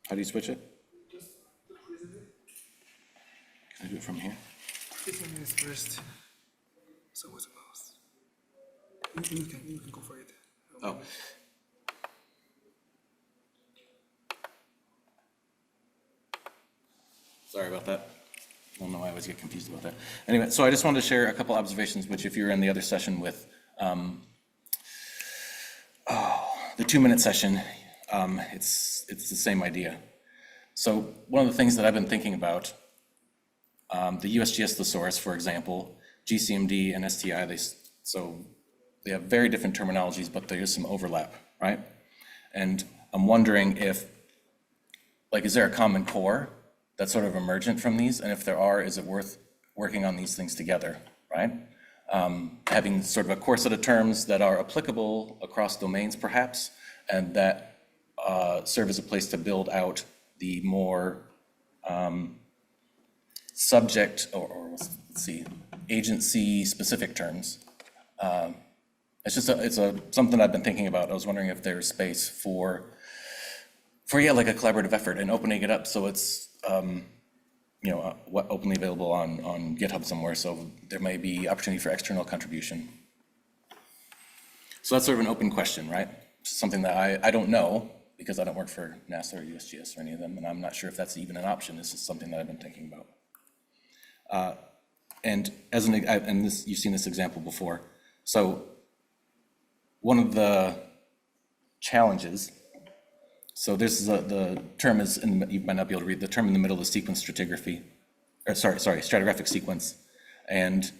How do you switch it? Can I do it from here? This one is first. So what's the mouse? You can go for it. Oh. Sorry about that. I don't know why I always get confused about that. Anyway, so I just wanted to share a couple observations, which if you're in the other session with the 2-minute session, it's the same idea. So one of the things that I've been thinking about, the USGS thesaurus, for example, GCMD and STI, they have very different terminologies, but there is some overlap, right? And I'm wondering if, like, is there a common core that's sort of emergent from these? And if there are, is it worth working on these things together, right? Having sort of a core set of terms that are applicable across domains, perhaps, and that serve as a place to build out the more subject or let's see, agency-specific terms. It's something I've been thinking about. I was wondering if there's space for like a collaborative effort and opening it up so it's openly available on GitHub somewhere. So there may be opportunity for external contribution. So that's sort of an open question, right? Something that I don't know because I don't work for NASA or USGS or any of them, and I'm not sure if that's even an option. This is something that I've been thinking about. And you've seen this example before. So one of the challenges, so this is the term is, you might not be able to read, the term in the middle is sequence stratigraphy, or stratigraphic sequence, and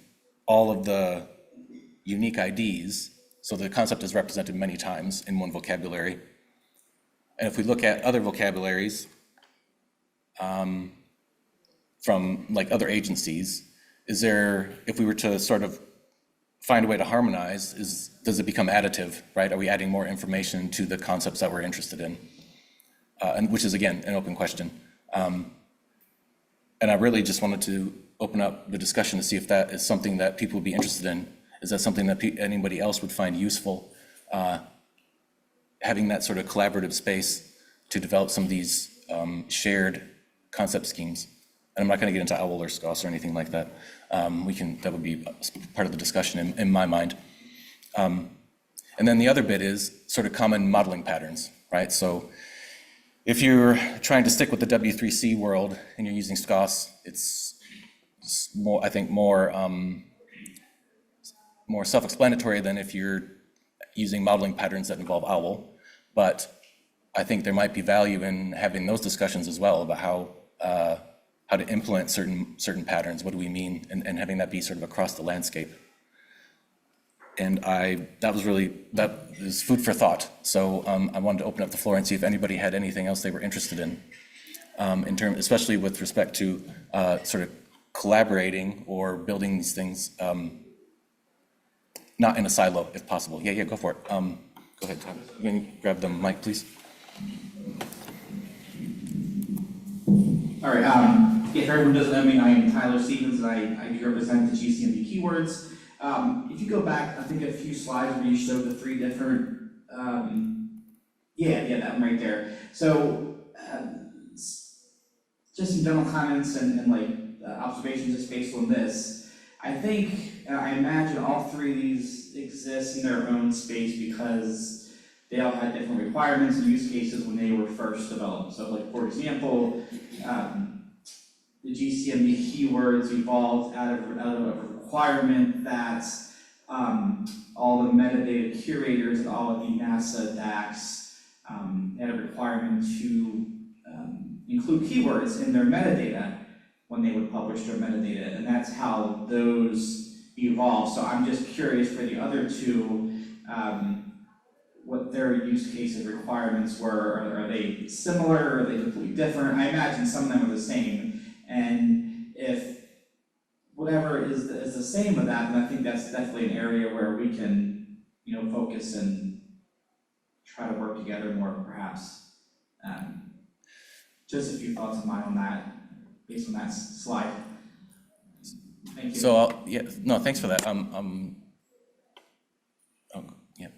all of the unique IDs, so the concept is represented many times in one vocabulary. And if we look at other vocabularies from like other agencies, if we were to sort of find a way to harmonize, does it become additive, right? Are we adding more information to the concepts that we're interested in? And which is, again, an open question. And I really just wanted to open up the discussion to see if that is something that people would be interested in. Is that something that anybody else would find useful? Having that sort of collaborative space to develop some of these shared concept schemes. And I'm not going to get into OWL or SCOS or anything like that. That would be part of the discussion in my mind. And then the other bit is sort of common modeling patterns, right? So if you're trying to stick with the W3C world and you're using SCOS, it's more, I think, more self-explanatory than if you're using modeling patterns that involve OWL. But I think there might be value in having those discussions as well about how to implement certain patterns. What do we mean? And having that be sort of across the landscape. And that is food for thought. So I wanted to open up the floor and see if anybody had anything else they were interested in especially with respect to sort of collaborating or building these things, not in a silo if possible. Yeah, go for it. Go ahead, Tom. You can grab the mic, please. All right, if everyone doesn't know me, I am Tyler Stevens, and I do represent the GCMB keywords. If you go back, I think a few slides where you showed the three different, yeah, that one right there. So, just some general comments and observations just based on this. I think, I imagine all three of these exist in their own space because they all had different requirements and use cases when they were first developed. So like, for example, the GCMB keywords evolved out of a requirement that all the metadata curators and all of the NASA DACs had a requirement to include keywords in their metadata when they would publish their metadata, and that's how those evolved. So I'm just curious for the other two, what their use cases requirements were. Are they similar, or are they completely different? I imagine some of them are the same, and if whatever is the same with that, then I think that's definitely an area where we can, focus and try to work together more, perhaps. Just a few thoughts of mine on that, based on that slide. Thank you. So, no, thanks for that. Yeah,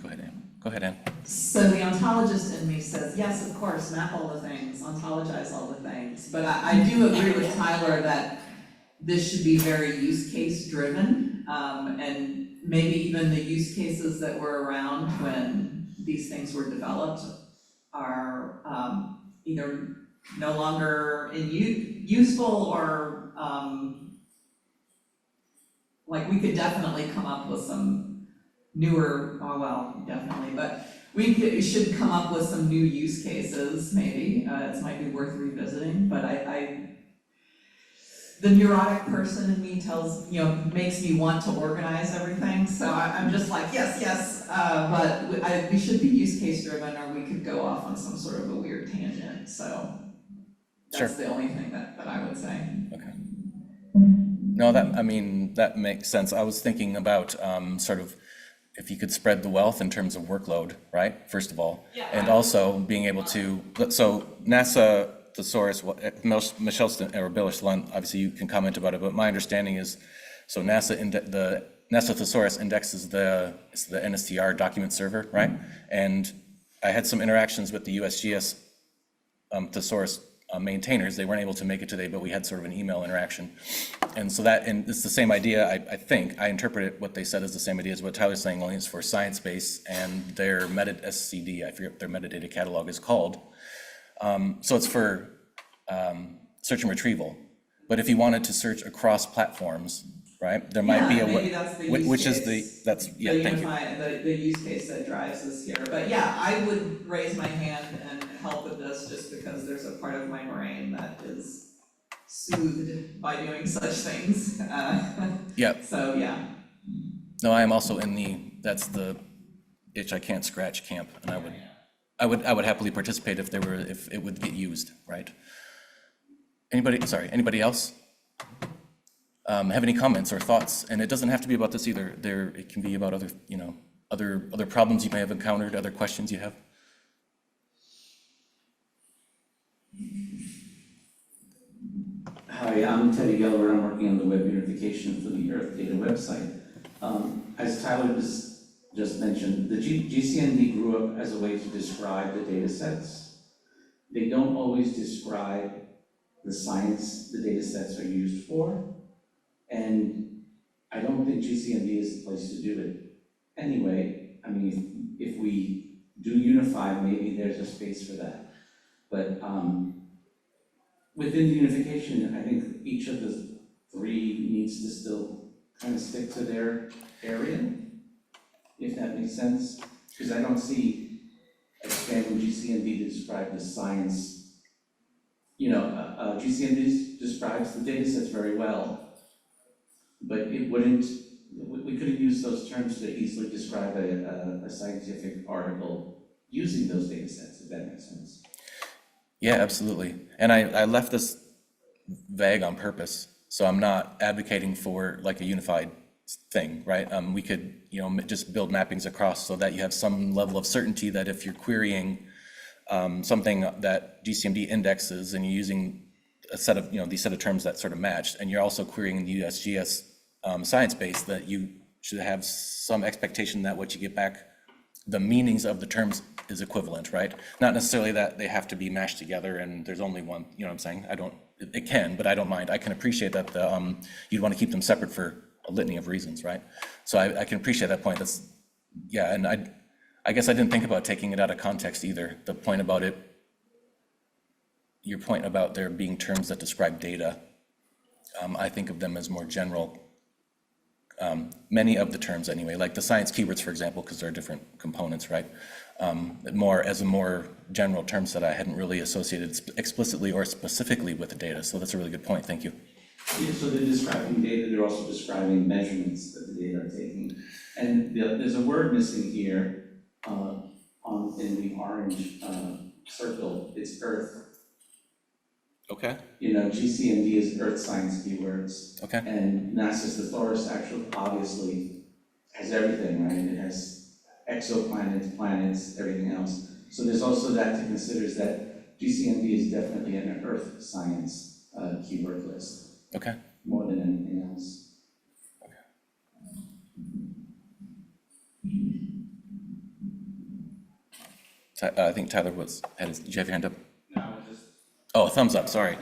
go ahead, Ann. Go ahead, Ann. So the ontologist in me says, yes, of course, map all the things, ontologize all the things. But I do agree with Tyler that this should be very use case driven, and maybe even the use cases that were around when these things were developed are either no longer useful or we could definitely come up with some newer, definitely, but we should come up with some new use cases, maybe. It might be worth revisiting, but the neurotic person in me makes me want to organize everything, so I'm just like, yes, but we should be use case driven, or we could go off on some sort of a weird tangent, so that's the only thing that I would say. Okay. No, that makes sense. I was thinking about sort of if you could spread the wealth in terms of workload, right? First of all, and also being able to. So NASA thesaurus, Michelle or Bill or Salon, obviously you can comment about it, but my understanding is, so the NASA thesaurus indexes the NSTR document server, right? And I had some interactions with the USGS thesaurus maintainers. They weren't able to make it today, but we had sort of an email interaction. And so and it's the same idea, I think. I interpret it, what they said is the same idea as what Tyler's saying, only it's for Sciencebase and their SCD, I forget what their metadata catalog is called. So it's for search and retrieval. But if you wanted to search across platforms, right, there might be a way, that's the which use is case. thank you. The use case that drives this here. But yeah, I would raise my hand and help with this just because there's a part of my brain that is soothed by doing such things. So yeah. No, I am also in that's the itch I can't scratch camp, and I would happily participate if it would get used, right? Anybody else? Have any comments or thoughts? And it doesn't have to be about this either. It can be about other problems you may have encountered, other questions you have. Hi, I'm Teddy Geller. I'm working on the web unification for the Earth Data website. As Tyler just mentioned, the GCND grew up as a way to describe the data sets. They don't always describe the science the data sets are used for, and I don't think GCND is the place to do it. Anyway, I mean, if we do unify, maybe there's a space for that. But within the unification, I think each of the three needs to still kind of stick to their area, if that makes sense. Because I don't see expanding GCND to describe the science. You know, GCND describes the data sets very well, but it wouldn't, we couldn't use those terms to easily describe a scientific article using those data sets, if that makes sense. Yeah, absolutely. And I left this vague on purpose, so I'm not advocating for like a unified thing, right? We could, you know, just build mappings across so that you have some level of certainty that if you're querying something that GCMD indexes and you're using a set of, you know, these set of terms that sort of match, and you're also querying the USGS science base, that you should have some expectation that what you get back, the meanings of the terms is equivalent, right? Not necessarily that they have to be mashed together and there's only one, you know what I'm saying? It can, but I don't mind. I can appreciate that you'd want to keep them separate for a litany of reasons, right? So I can appreciate that point. That's, yeah, and I guess I didn't think about taking it out of context either. The point about it, your point about there being terms that describe data, I think of them as more general. Many of the terms anyway, like the science keywords, for example, because there are different components, right? More as a more general terms that I hadn't really associated explicitly or specifically with the data. So that's a really good point. Thank you. Yeah, so they're describing data, they're also describing measurements that the data are taking. And there's a word missing here in the orange circle, it's Earth. Okay. You know, GCMD is Earth science keywords. Okay. And NASA's thesaurus actually obviously has everything, right? It has exoplanets, planets, everything else. So there's also that to consider, is that GCMD is definitely an Earth science keyword list. Okay. More than anything else. I think Tyler did you have your hand up? No, just. Oh, thumbs up, sorry.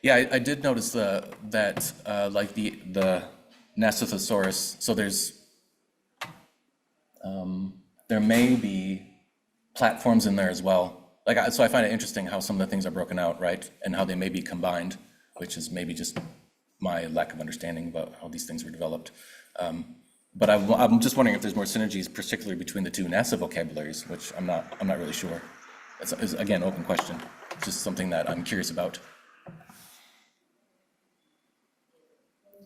Yeah, I did notice that like the NASA thesaurus, so there may be platforms in there as well. Like, so I find it interesting how some of the things are broken out, right? And how they may be combined, which is maybe just my lack of understanding about how these things were developed. But I'm just wondering if there's more synergies, particularly between the two NASA vocabularies, which I'm not really sure. It's again, open question. It's just something that I'm curious about.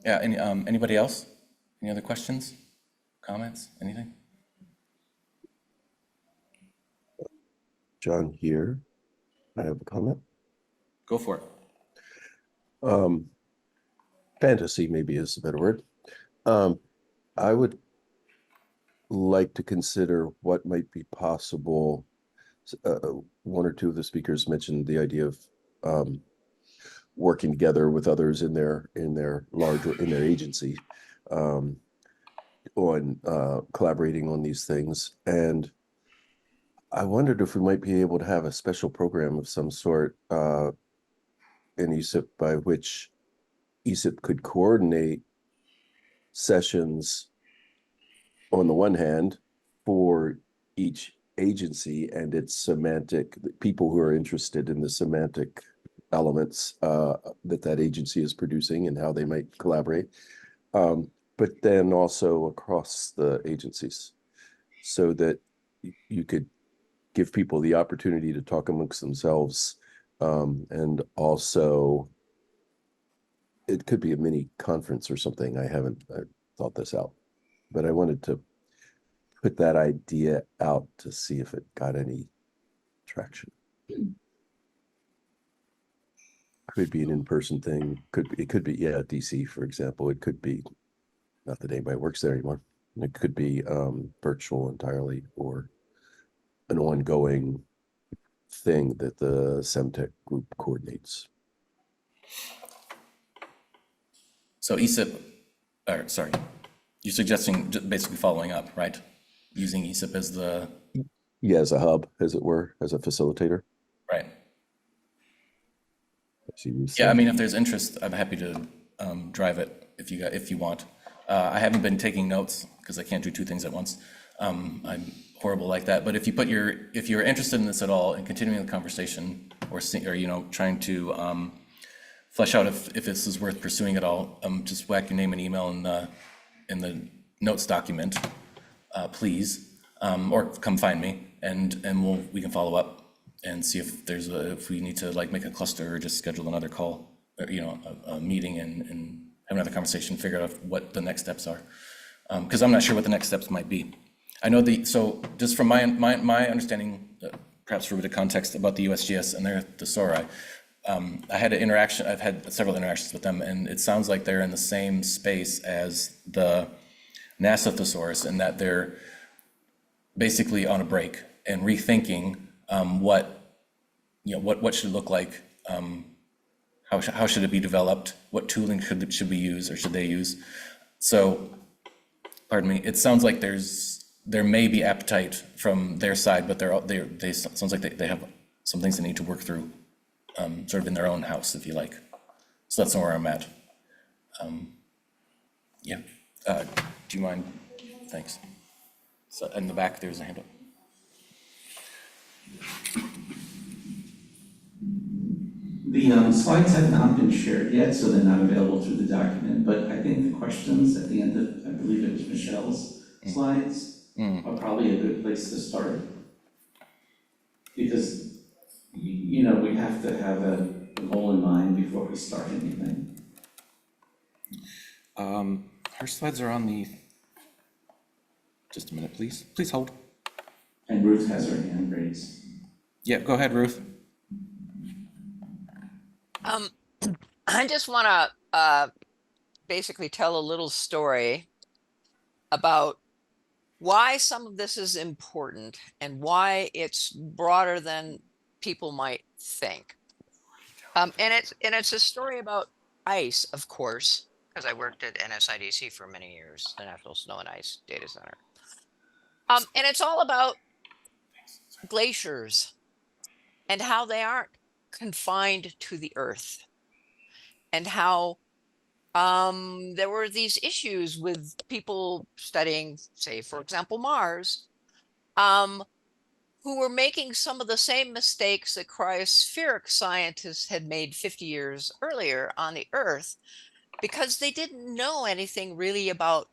Yeah, anybody else? Any other questions, comments, anything? John here. I have a comment. Go for it. Fantasy maybe is a better word. I would like to consider what might be possible. One or two of the speakers mentioned the idea of working together with others in their agency on collaborating on these things. And I wondered if we might be able to have a special program of some sort in ESIP by which ESIP could coordinate sessions on the one hand for each agency and its semantic, people who are interested in the semantic elements that agency is producing and how they might collaborate, but then also across the agencies, so that you could give people the opportunity to talk amongst themselves, and also it could be a mini conference or something. I haven't thought this out, but I wanted to put that idea out to see if it got any traction. Could be an in-person thing. It could be DC, for example. It could be, not that anybody works there anymore. It could be virtual entirely, or an ongoing thing that the Semtech group coordinates. So ESIP, or sorry, you're suggesting basically following up, right? Using ESIP as the... Yeah, as a hub, as it were, as a facilitator. Right. Yeah, I mean, if there's interest, I'm happy to drive it if you want. I haven't been taking notes because I can't do two things at once. I'm horrible like that. But if you're interested in this at all and continuing the conversation, or trying to flesh out if this is worth pursuing at all, just whack your name and email in the notes document, please, or come find me, and we can follow up and see if we need to like make a cluster or just schedule another call, or a meeting and have another conversation, figure out what the next steps are, because I'm not sure what the next steps might be. I know so just from my understanding, perhaps for a bit of context about the USGS and their thesauri, I had I've had several interactions with them, and it sounds like they're in the same space as the NASA thesaurus, in that they're basically on a break and rethinking what should it look like, how should it be developed, what tooling should we use or should they use. So, pardon me, it sounds like there may be appetite from their side, but they sounds like they have some things they need to work through, sort of in their own house, if you like. So that's where I'm at. Yeah. Do you mind? Thanks. So in the back, there's a hand up. The slides have not been shared yet, so they're not available through the document, but I think the questions at the end of, I believe it was Michelle's slides, are probably a good place to start. Because, we have to have a goal in mind before we start anything. Her slides are on the, just a minute, please. Please hold. And Ruth has her hand raised. Yeah, go ahead, Ruth. I just want to basically tell a little story about why some of this is important and why it's broader than people might think. And it's a story about ice, of course, because I worked at NSIDC for many years, the National Snow and Ice Data Center. And it's all about glaciers and how they aren't confined to the Earth, and how there were these issues with people studying, say, for example, Mars, who were making some of the same mistakes that cryospheric scientists had made 50 years earlier on the Earth, because they didn't know anything really about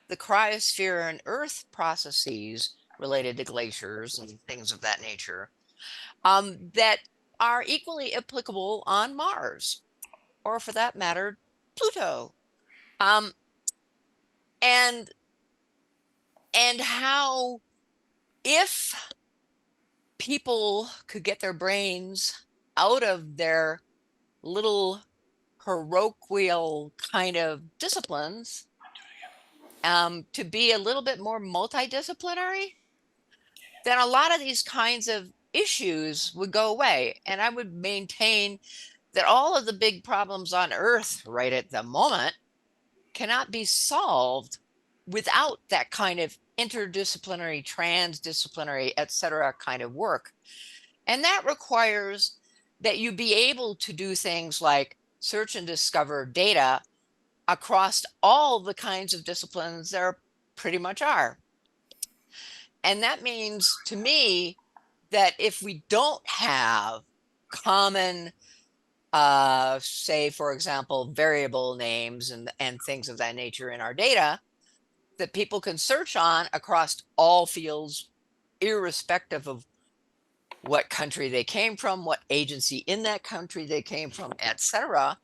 the cryosphere and Earth processes related to glaciers and things of that nature, that are equally applicable on Mars, or for that matter, Pluto. And how, if people could get their brains out of their little parochial kind of disciplines, to be a little bit more multidisciplinary, then a lot of these kinds of issues would go away. And I would maintain that all of the big problems on Earth right at the moment cannot be solved without that kind of interdisciplinary, transdisciplinary, etc. kind of work. And that requires that you be able to do things like search and discover data across all the kinds of disciplines there pretty much are. And that means, to me, that if we don't have common, say, for example, variable names and things of that nature in our data that people can search on across all fields, irrespective of what country they came from, what agency in that country they came from, etc.,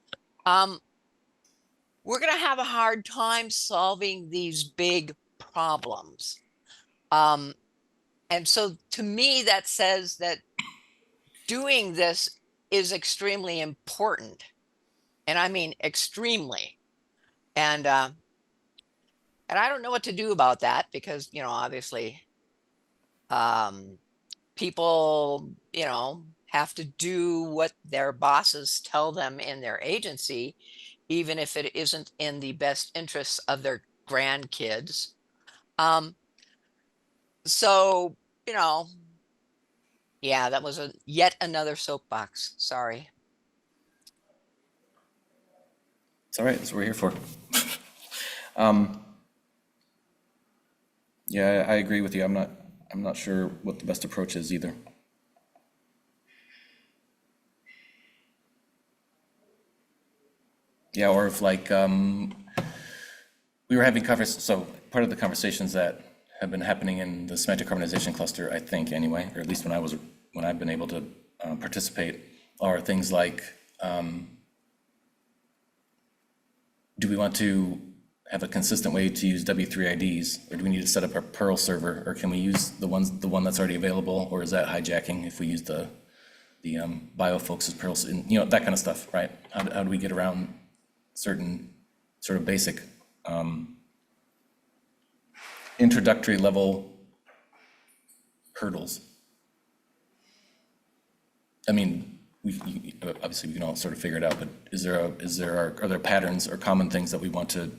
we're going to have a hard time solving these big problems. And so to me, that says that doing this is extremely important. And I mean extremely. And I don't know what to do about that, because, obviously, people, have to do what their bosses tell them in their agency, even if it isn't in the best interests of their grandkids. So, yeah, that was yet another soapbox. Sorry. It's all right. That's what we're here for. Yeah, I agree with you. I'm not I'm not sure what the best approach is either. Yeah, or if like, we were having so part of the conversations that have been happening in the semantic harmonization cluster, I think anyway, or at least when I've been able to participate, are things like, do we want to have a consistent way to use W3 IDs, or do we need to set up a Perl server, or can we use the one that's already available, or is that hijacking if we use the bio folks' Perl, that kind of stuff, right? How do we get around certain sort of basic introductory level hurdles? I mean, obviously we can all sort of figure it out, but are there patterns or common things that we want to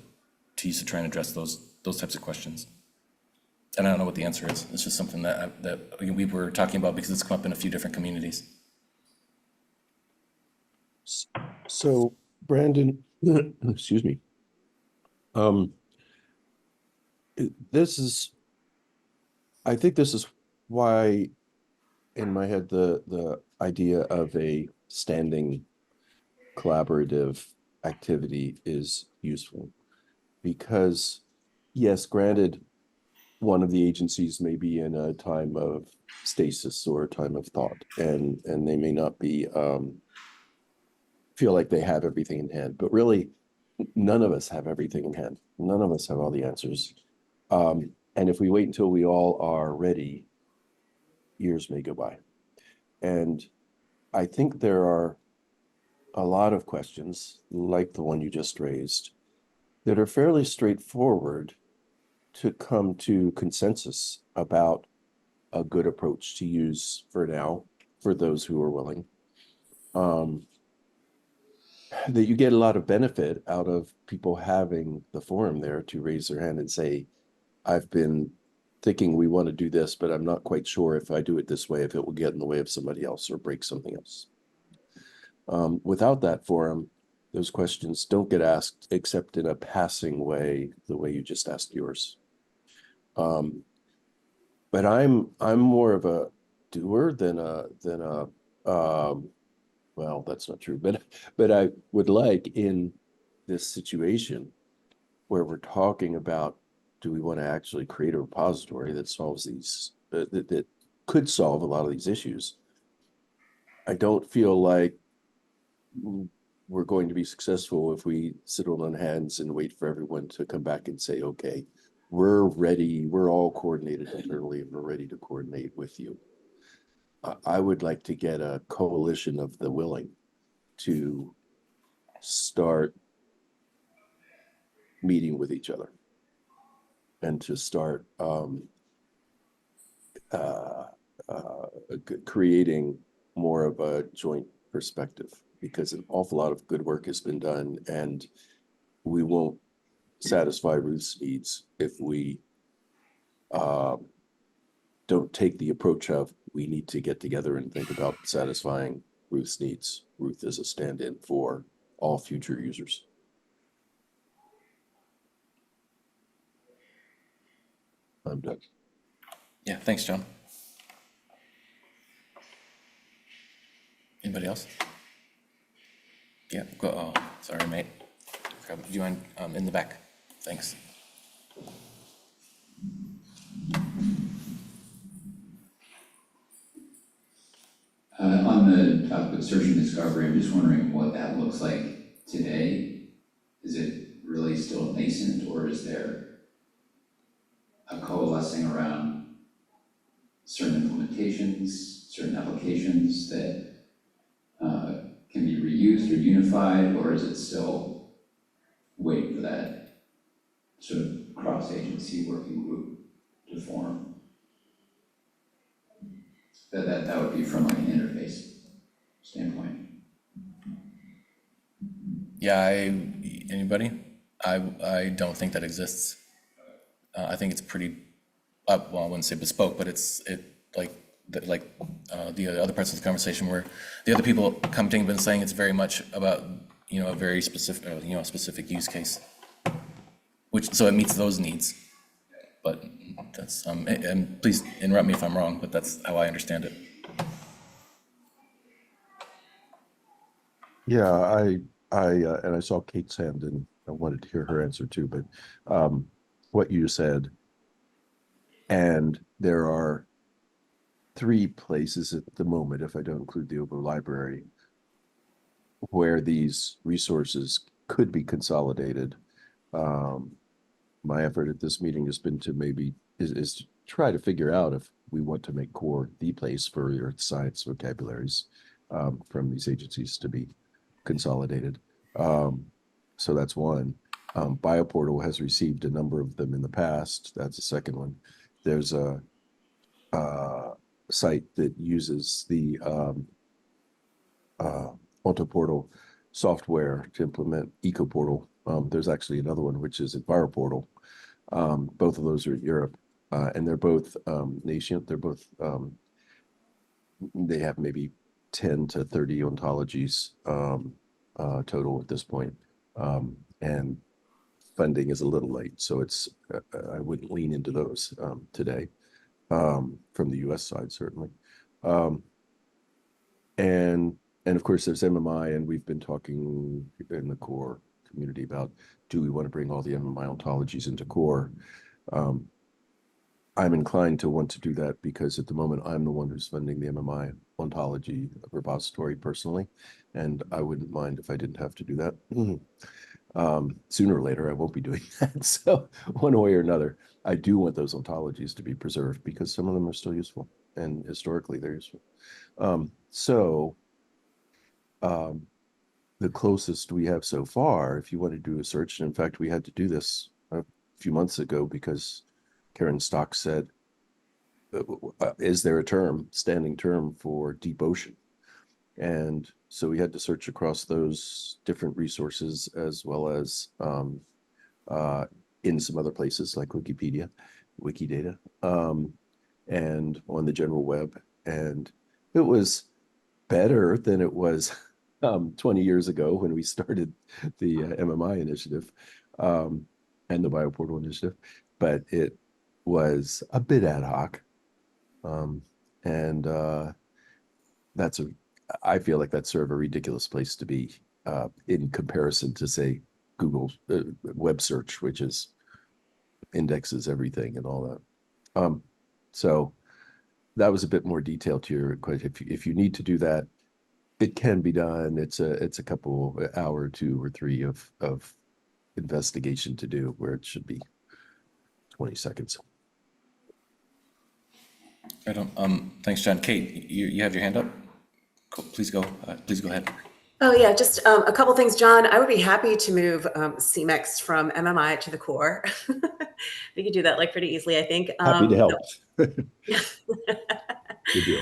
use to try and address those types of questions? And I don't know what the answer is. It's just something that we were talking about because it's come up in a few different communities. So Brandon, excuse me. I think this is why in my head the idea of a standing collaborative activity is useful, because yes, granted, one of the agencies may be in a time of stasis or a time of thought, and they may not be feel like they have everything in hand, but really none of us have everything in hand. None of us have all the answers. And if we wait until we all are ready, years may go by. And I think there are a lot of questions, like the one you just raised, that are fairly straightforward to come to consensus about a good approach to use for now, for those who are willing. That you get a lot of benefit out of people having the forum there to raise their hand and say, I've been thinking we want to do this, but I'm not quite sure if I do it this way, if it will get in the way of somebody else or break something else. Without that forum, those questions don't get asked except in a passing way, the way you just asked yours. But I'm more of a doer than a well, that's not true, but I would like in this situation where we're talking about, do we want to actually create a repository that solves these, that could solve a lot of these issues? I don't feel like we're going to be successful if we sit on hands and wait for everyone to come back and say, okay, we're ready, we're all coordinated internally, and we're ready to coordinate with you. I would like to get a coalition of the willing to start meeting with each other and to start creating more of a joint perspective, because an awful lot of good work has been done, and we won't satisfy Ruth's needs if we don't take the approach of, we need to get together and think about satisfying Ruth's needs. Ruth is a stand-in for all future users. I'm done. Yeah, thanks, John. Anybody else? Yeah, go. Oh, sorry, mate. Do you mind in the back? Thanks. On the topic of search and discovery, I'm just wondering what that looks like today. Is it really still nascent, or is there a coalescing around certain implementations, certain applications that can be reused or unified, or is it still waiting for that sort of cross-agency working group to form? That would be from like an interface standpoint. Yeah, anybody? I don't think that exists. I think it's pretty, well, I wouldn't say bespoke, but the other parts of the conversation where the other people commenting have been saying, it's very much about, a very specific, specific use case, so it meets those needs. But That's, and please interrupt me if I'm wrong, but that's how I understand it. Yeah, and I saw Kate's hand and I wanted to hear her answer too, but what you said, and there are 3 places at the moment, if I don't include the Obo Library, where these resources could be consolidated. My effort at this meeting has been to is to try to figure out if we want to make core the place for your science vocabularies from these agencies to be consolidated. So that's one. BioPortal has received a number of them in the past. That's a second one. There's a site that uses the Autoportal software to implement EcoPortal. There's actually another one, which is EnviroPortal. Both of those are in Europe, and they're both nascent. They're both, they have maybe 10 to 30 ontologies total at this point. And funding is a little late, so I wouldn't lean into those today from the US side, certainly. And of course, there's MMI, and we've been talking in the core community about, do we want to bring all the MMI ontologies into core? I'm inclined to want to do that because at the moment, I'm the one who's funding the MMI ontology repository personally, and I wouldn't mind if I didn't have to do that. Sooner or later, I won't be doing that. So one way or another, I do want those ontologies to be preserved because some of them are still useful, and historically they're useful. The closest we have so far, if you want to do a search, and in fact, we had to do this a few months ago because Karen Stock said, is there a standing term for deep ocean? And so we had to search across those different resources as well as in some other places like Wikipedia, Wikidata, and on the general web. And it was better than it was 20 years ago when we started the MMI initiative and the BioPortal initiative, but it was a bit ad hoc. I feel like that's sort of a ridiculous place to be in comparison to, say, Google web search, which indexes everything and all that. So that was a bit more detailed to your question. If you need to do that, it can be done. It's a couple hour, 2 or 3 of investigation to do, where it should be 20 seconds. I don't. Thanks, John. Kate, you have your hand up. Cool. Please go ahead. Oh yeah, just a couple things, John. I would be happy to move CMEX from MMI to the core. We could do that like pretty easily, I think. Happy to help. Good deal.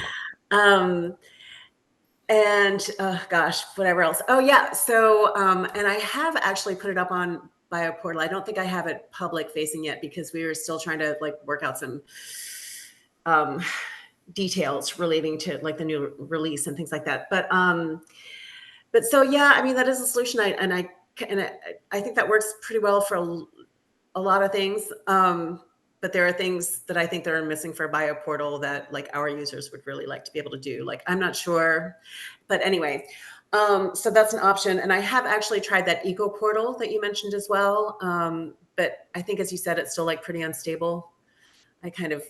And gosh, whatever else. Oh yeah. So and I have actually put it up on BioPortal. I don't think I have it public facing yet because we were still trying to like work out some details relating to like the new release and things like that. But so yeah, I mean that is a solution. I think that works pretty well for a lot of things. But there are things that I think that are missing for BioPortal that like our users would really like to be able to do. Like I'm not sure, but anyway, so that's an option. And I have actually tried that EcoPortal that you mentioned as well. But I think, as you said, it's still like pretty unstable. I kind of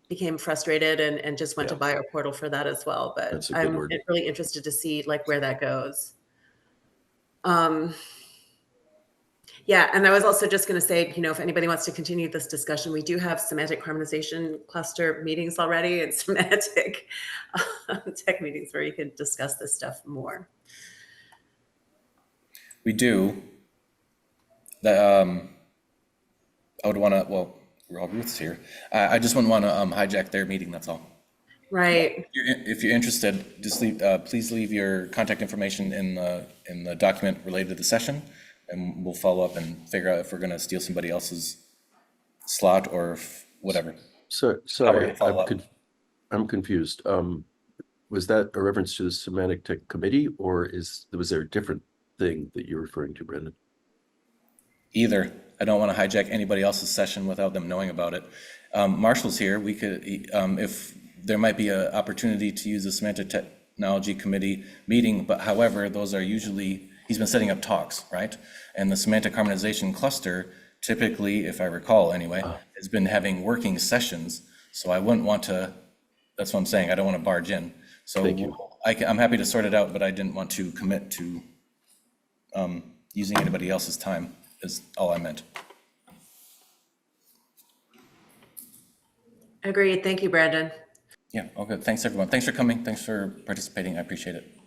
became frustrated and just went to BioPortal for that as well. But I'm really interested to see like where that goes. Yeah, and I was also just going to say, if anybody wants to continue this discussion, we do have semantic harmonization cluster meetings already and semantic tech meetings where you can discuss this stuff more. We do. I would want to, well, Ruth's here. I just wouldn't want to hijack their meeting, that's all. Right. If you're interested, just please leave your contact information in the document related to the session, and we'll follow up and figure out if we're going to steal somebody else's slot or whatever. Sorry, I'm confused. Was that a reference to the Semantic Tech Committee, or was there a different thing that you're referring to, Brendan? Either. I don't want to hijack anybody else's session without them knowing about it. Marshall's here. We could, if there might be an opportunity to use the Semantic Technology Committee meeting, but however, those are usually, he's been setting up talks, right? And the Semantic Harmonization Cluster, typically, if I recall anyway, has been having working sessions. So I wouldn't want to, that's what I'm saying, I don't want to barge in. So Thank you. I'm happy to sort it out, but I didn't want to commit to using anybody else's time, is all I meant. Agreed. Thank you, Brandon. Yeah, all good. Thanks, everyone. Thanks for coming. Thanks for participating. I appreciate it.